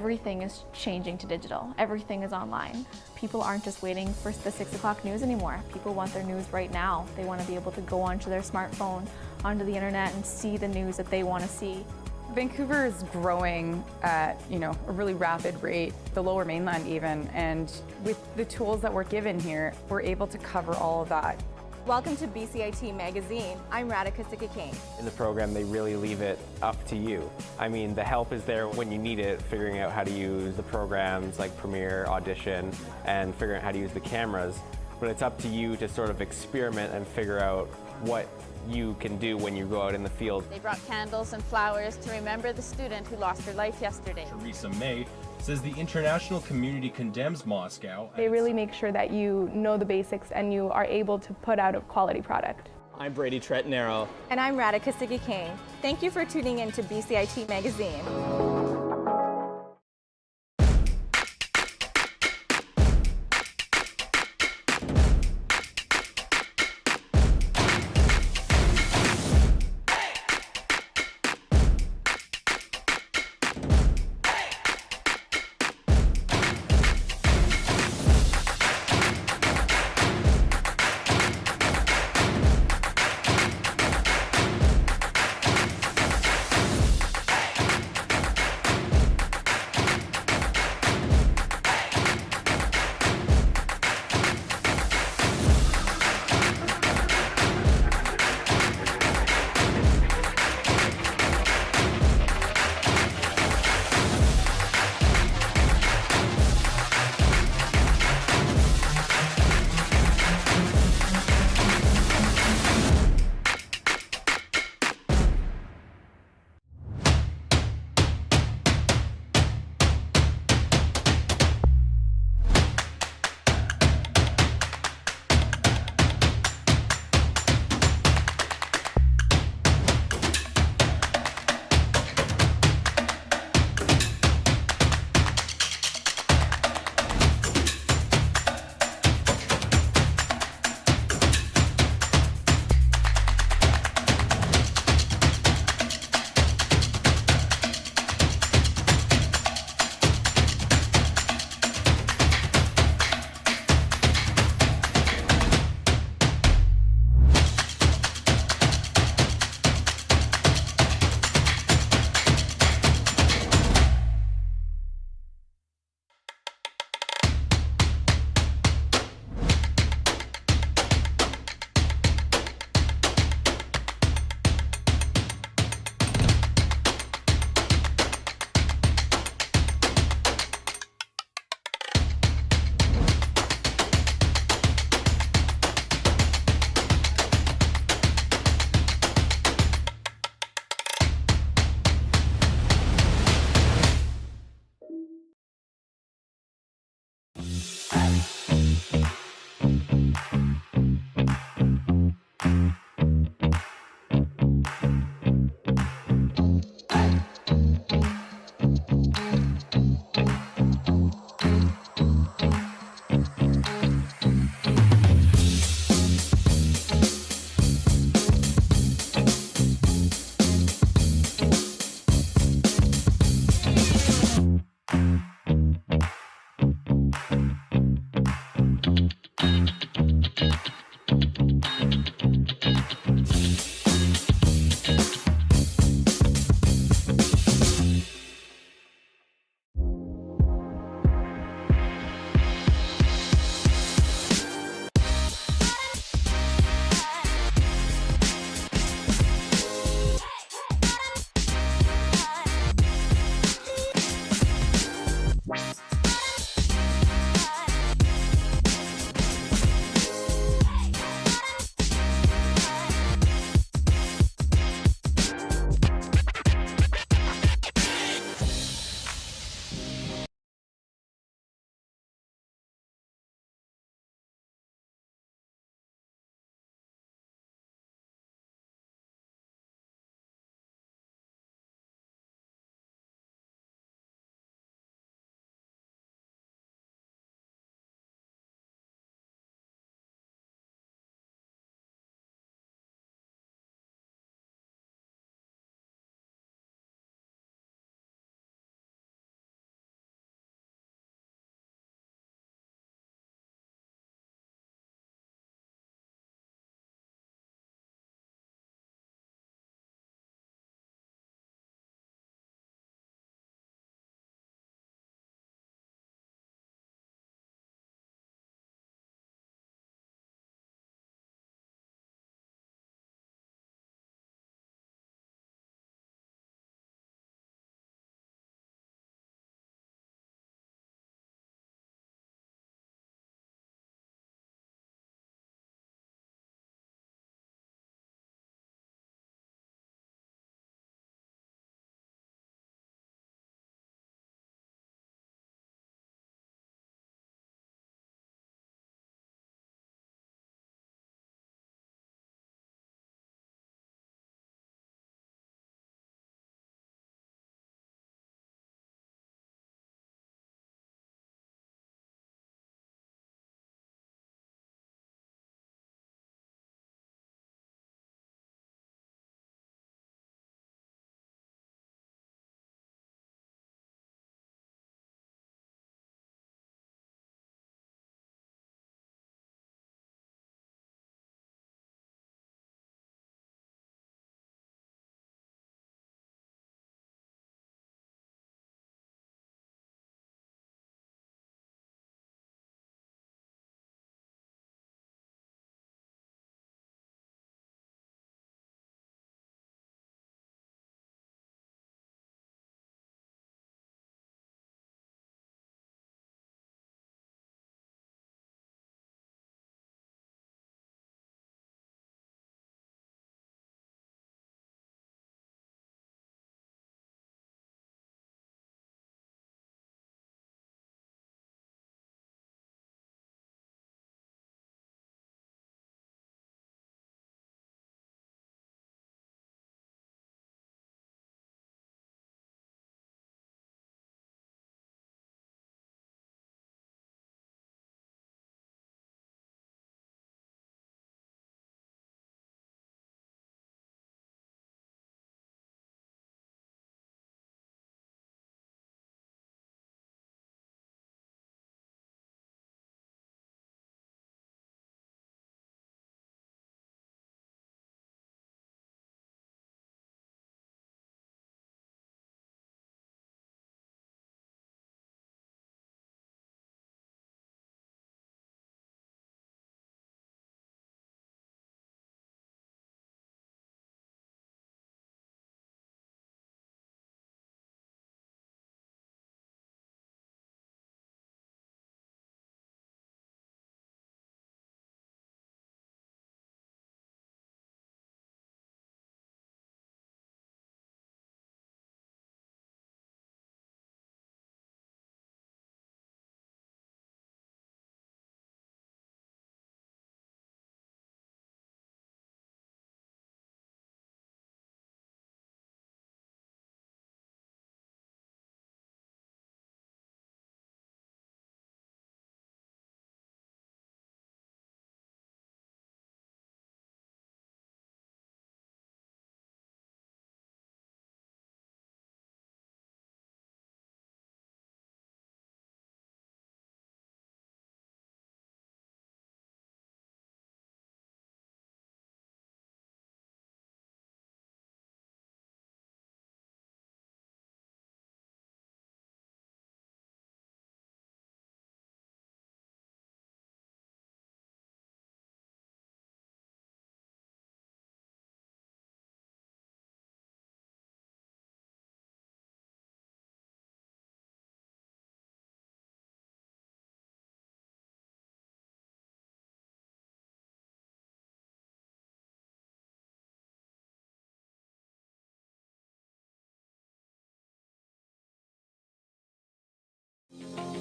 Everything is changing to digital. Everything is online. People aren't just waiting for the 6 o'clock news anymore. People want their news right now. They want to be able to go onto their smartphone, onto the internet, and see the news that they want to see. Vancouver is growing at, a really rapid rate, the Lower Mainland even, and with the tools that we're given here, we're able to cover all of that. Welcome to BCIT Magazine. I'm Radhika Sikakane. In the program, they really leave it up to you. I mean, the help is there when you need it, figuring out how to use the programs like Premiere, Audition, and figuring out how to use the cameras. But it's up to you to sort of experiment and figure out what you can do when you go out in the field. They brought candles and flowers to remember the student who lost her life yesterday. Theresa May says the international community condemns Moscow. They really make sure that you know the basics and you are able to put out a quality product. I'm Brady Tretnero. And I'm Radhika Sikakane. Thank you for tuning in to BCIT Magazine.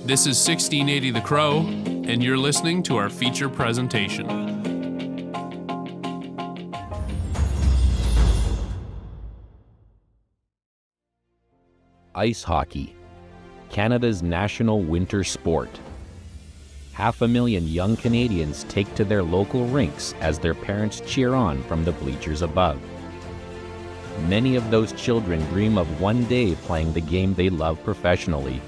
This is 1680 The Crow, and you're listening to our feature presentation. Ice hockey, Canada's national winter sport. 500,000 young Canadians take to their local rinks as their parents cheer on from the bleachers above. Many of those children dream of one day playing the game they love professionally.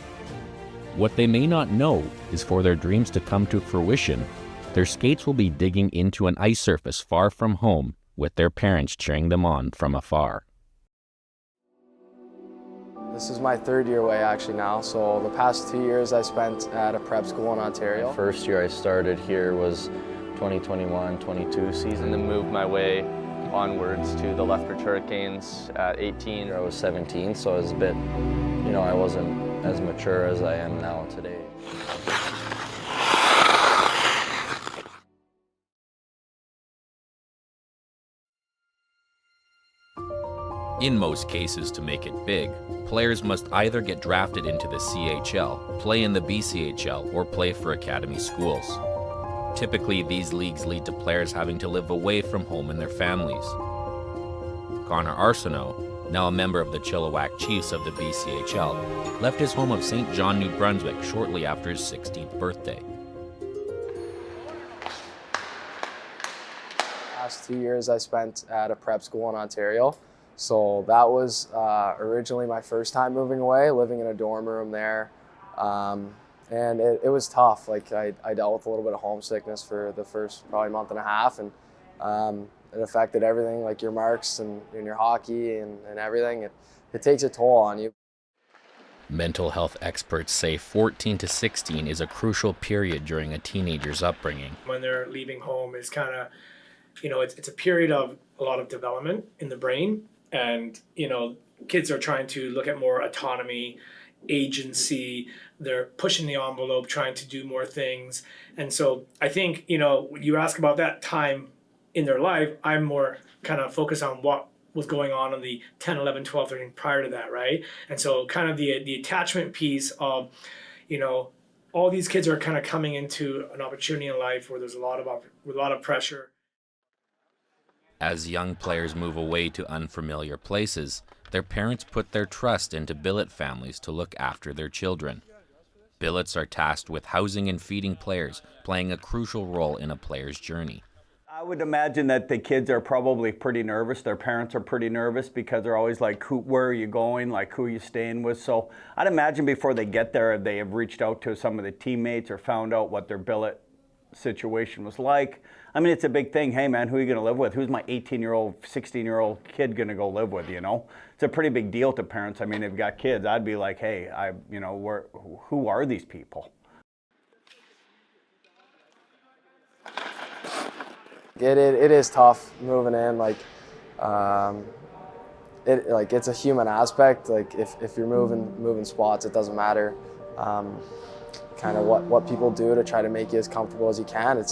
What they may not know is for their dreams to come to fruition, their skates will be digging into an ice surface far from home with their parents cheering them on from afar. This is my third year away actually now, so the past 2 years I spent at a prep school in Ontario. First year I started here was 2021-22 season, and then moved my way onwards to the Lethbridge Hurricanes at 18. I was 17, so I was a bit, I wasn't as mature as I am now today. In most cases, to make it big, players must either get drafted into the CHL, play in the BCHL, or play for academy schools. Typically, these leagues lead to players having to live away from home and their families. Connor Arsenault, now a member of the Chilliwack Chiefs of the BCHL, left his home of St. John, New Brunswick shortly after his 16th birthday. Last 2 years I spent at a prep school in Ontario. So that was originally my first time moving away, living in a dorm room there. And it was tough. Like I dealt with a little bit of homesickness for the first probably month and a half, and it affected everything, like your marks and your hockey and everything. It takes a toll on you. Mental health experts say 14 to 16 is a crucial period during a teenager's upbringing. When they're leaving home is kind of, it's a period of a lot of development in the brain. And, kids are trying to look at more autonomy, agency, they're pushing the envelope, trying to do more things. And so I think, you ask about that time in their life, I'm more kind of focused on what was going on in the 10, 11, 12, 13 prior to that, right? And so kind of the attachment piece of, all these kids are kind of coming into an opportunity in life where there's a lot of pressure. As young players move away to unfamiliar places, their parents put their trust into billet families to look after their children. Billets are tasked with housing and feeding players, playing a crucial role in a player's journey. I would imagine that the kids are probably pretty nervous. Their parents are pretty nervous because they're always like, where are you going? Like, who are you staying with? So I'd imagine before they get there, they have reached out to some of the teammates or found out what their billet situation was like. I mean, it's a big thing. Hey, man, who are you going to live with? Who's my 18-year-old, 16-year-old kid going to go live with, It's a pretty big deal to parents. I mean, they've got kids. I'd be like, hey, who are these people? It is tough moving in. It's a human aspect. Like if you're moving spots, it doesn't matter. Kind of what people do to try to make you as comfortable as you can.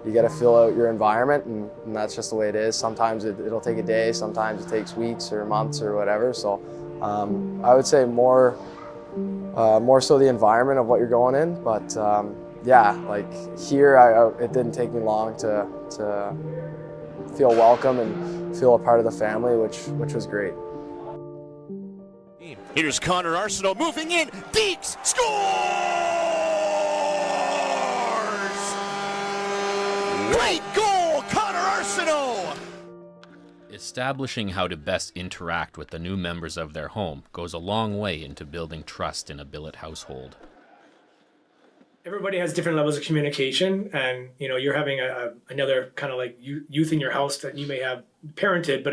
You got to fill out your environment, and that's just the way it is. Sometimes it'll take a day, sometimes it takes weeks or months or whatever. So I would say more so the environment of what you're going in. But yeah, like here, it didn't take me long to feel welcome and feel a part of the family, which was great. Here's Connor Arsenault moving in. Deeks scores! Great goal, Connor Arsenault! Establishing how to best interact with the new members of their home goes a long way into building trust in a billet household. Everybody has different levels of communication, and you're having another kind of like youth in your house that you may have parented, but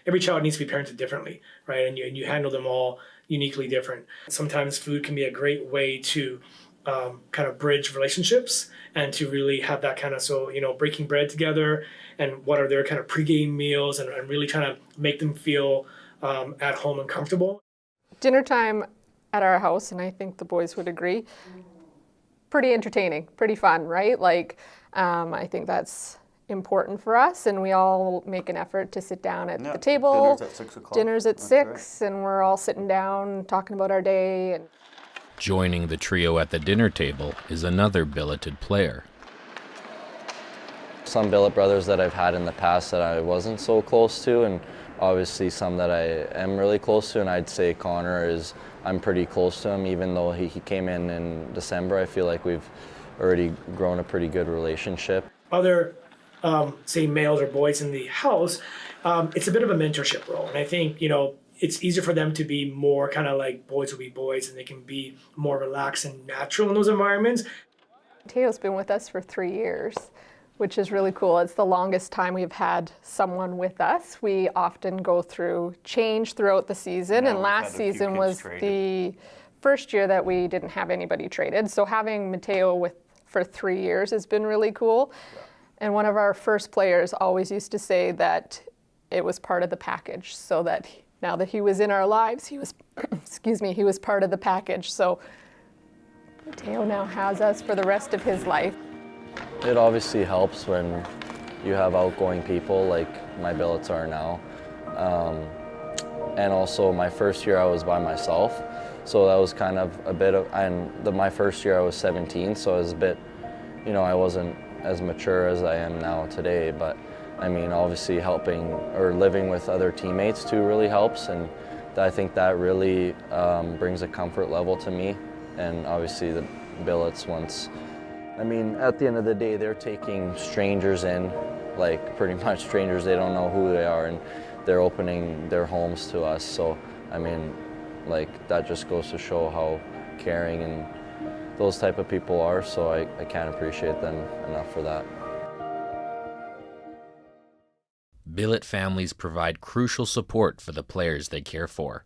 every child needs to be parented differently, right? And you handle them all uniquely different. Sometimes food can be a great way to kind of bridge relationships and to really have that kind of, breaking bread together and what are their kind of pregame meals and really trying to make them feel at home and comfortable. Dinner time at our house, and I think the boys would agree, pretty entertaining, pretty fun, right? I think that's important for us, and we all make an effort to sit down at the table. Dinner's at 6 o'clock. Dinner's at 6, right. And we're all sitting down talking about our day. Joining the trio at the dinner table is another billeted player. Some billet brothers that I've had in the past that I wasn't so close to, and obviously some that I am really close to, and I'd say Connor I'm pretty close to him, even though he came in December. I feel like we've already grown a pretty good relationship. Other, say, males or boys in the house, it's a bit of a mentorship role. And I think, it's easier for them to be more kind of like boys will be boys, and they can be more relaxed and natural in those environments. Mateo's been with us for 3 years, which is really cool. It's the longest time we've had someone with us. We often go through change throughout the season, and last season was the first year that we didn't have anybody traded. So having Mateo for 3 years has been really cool. Yeah. And one of our first players always used to say that it was part of the package, so that now that he was in our lives, he was, he was part of the package. So Mateo now has us for the rest of his life. It obviously helps when you have outgoing people like my billets are now. And also my first year I was by myself. So that was kind of a bit of, my first year I was 17, so I was a bit, I wasn't as mature as I am now today, but I mean, obviously helping or living with other teammates too really helps, and I think that really brings a comfort level to me. And obviously the billets at the end of the day, they're taking strangers in, like pretty much strangers, they don't know who they are, and they're opening their homes to us. So, that just goes to show how caring and those type of people are, so I can't appreciate them enough for that. Billet families provide crucial support for the players they care for.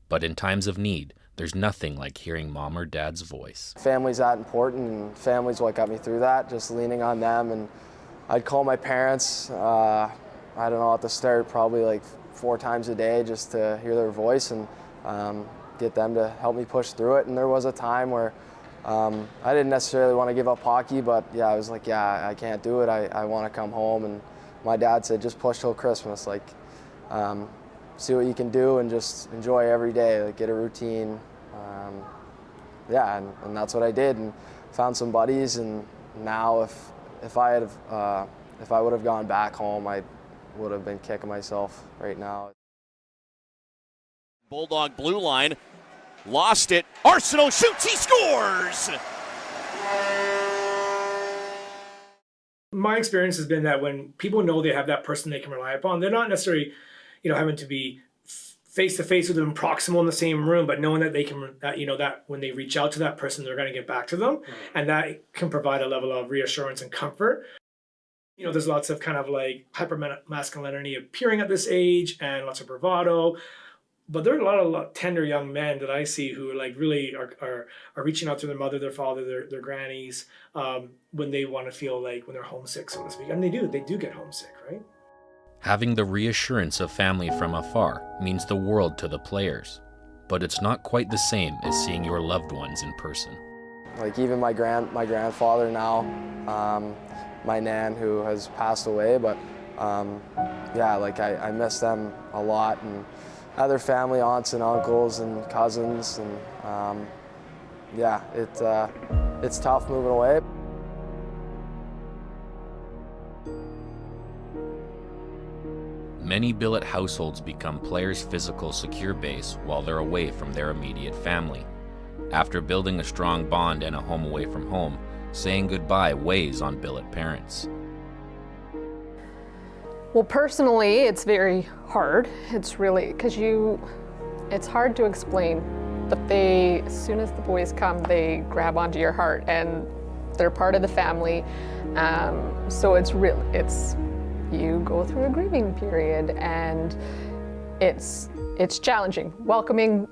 But in times of need, there's nothing like hearing mom or dad's voice. Family's that important, and family's what got me through that, just leaning on them. And I'd call my parents, I don't know, at the start, probably like 4 times a day just to hear their voice and get them to help me push through it. And there was a time where I didn't necessarily want to give up hockey, but yeah, I was like, yeah, I can't do it. I want to come home. And my dad said, just push till Christmas, see what you can do and just enjoy every day, get a routine. And that's what I did, and found some buddies. And now if I would have gone back home, I would have been kicking myself right now. Bulldog blue line, lost it. Arsenault shoots, he scores! My experience has been that when people know they have that person they can rely upon, they're not necessarily, having to be face to face with them, proximal in the same room, but knowing that they can, that when they reach out to that person, they're going to get back to them, and that can provide a level of reassurance and comfort. There's lots of kind of hyper masculinity appearing at this age, and lots of bravado. But there are a lot of tender young men that I see who really are reaching out to their mother, their father, their grannies, when they want to feel when they're homesick, so to speak. And they do get homesick, right? Having the reassurance of family from afar means the world to the players, but it's not quite the same as seeing your loved ones in person. Even my grandfather now, my nan who has passed away, but I miss them a lot, and other family, aunts and uncles and cousins, and it's tough moving away. Many billet households become players' physical secure base while they're away from their immediate family. After building a strong bond and a home away from home, saying goodbye weighs on billet parents. Well, personally, it's very hard. It's really, it's hard to explain, but as soon as the boys come, they grab onto your heart, and they're part of the family. So you go through a grieving period, and it's challenging. Welcoming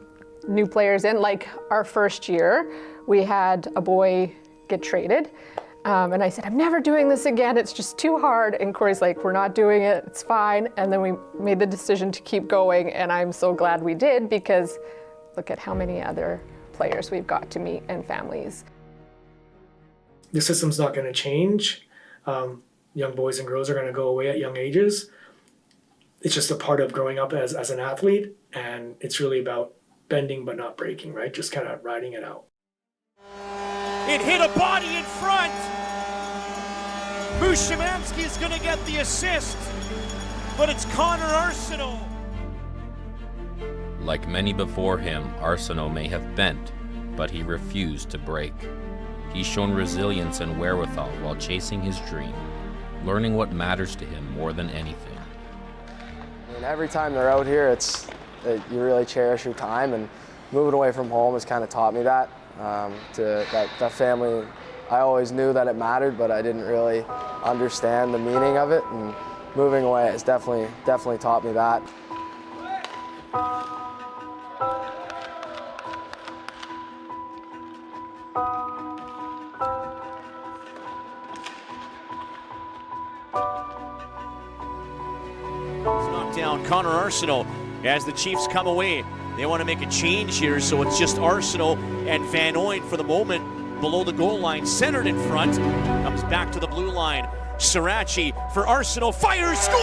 new players in, our first year, we had a boy get traded. And I said, I'm never doing this again. It's just too hard. And Corey's like, we're not doing it. It's fine. And then we made the decision to keep going. And I'm so glad we did, because look at how many other players we've got to meet and families. The system's not going to change. Young boys and girls are going to go away at young ages. It's just a part of growing up as an athlete. And it's really about bending but not breaking, right? Just kind of riding it out. It hit a body in front. Bushimansky is going to get the assist, but it's Connor Arsenault. Like many before him, Arsenault may have bent, but he refused to break. He's shown resilience and wherewithal while chasing his dream, learning what matters to him more than anything. I mean, every time they're out here, you really cherish your time, and moving away from home has kind of taught me that. That family, I always knew that it mattered, but I didn't really understand the meaning of it, and moving away has definitely taught me that. Knocked down Connor Arsenault as the Chiefs come away. They want to make a change here, so it's just Arsenault and Van Ooyen for the moment below the goal line, centered in front. Comes back to the blue line. Sirachi for Arsenault, fires, scores!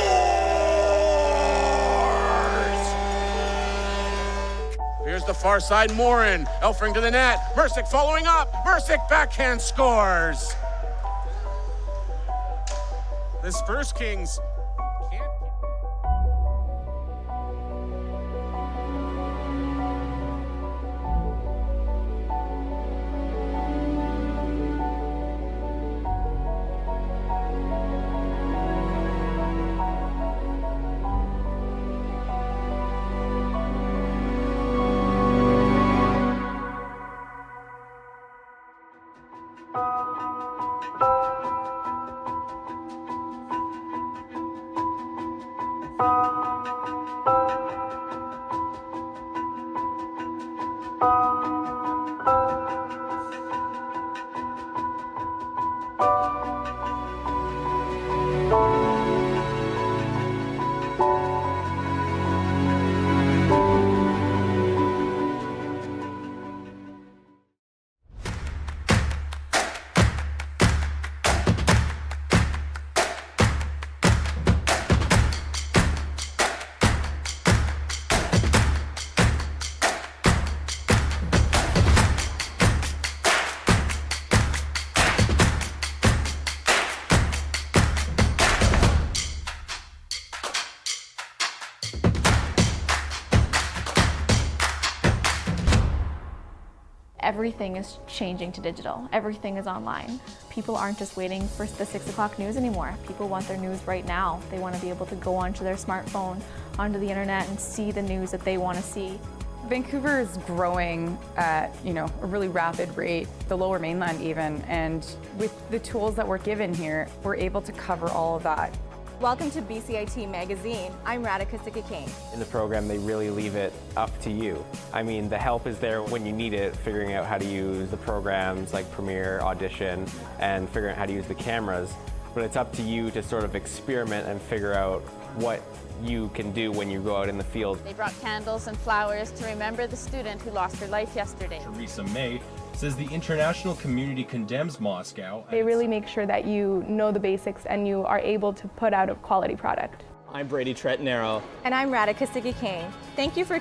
Here's the far side, Morin. Elfring to the net. Mercick following up. Mercick backhand scores. The Spurs Kings can't. Everything is changing to digital. Everything is online. People aren't just waiting for the 6 o'clock news anymore. People want their news right now. They want to be able to go onto their smartphone, onto the internet, and see the news that they want to see. Vancouver is growing at a really rapid rate, the Lower Mainland even, and with the tools that we're given here, we're able to cover all of that. Welcome to BCIT Magazine. I'm Radhika Sikakane. In the program, they really leave it up to you. I mean, the help is there when you need it, figuring out how to use the programs like Premiere, Audition, and figuring out how to use the cameras. But it's up to you to sort of experiment and figure out what you can do when you go out in the field. They brought candles and flowers to remember the student who lost her life yesterday. Theresa May says the international community condemns Moscow. They really make sure that you know the basics and you are able to put out a quality product. I'm Brady Tretnero. And I'm Radhika Sikakane. Thank you for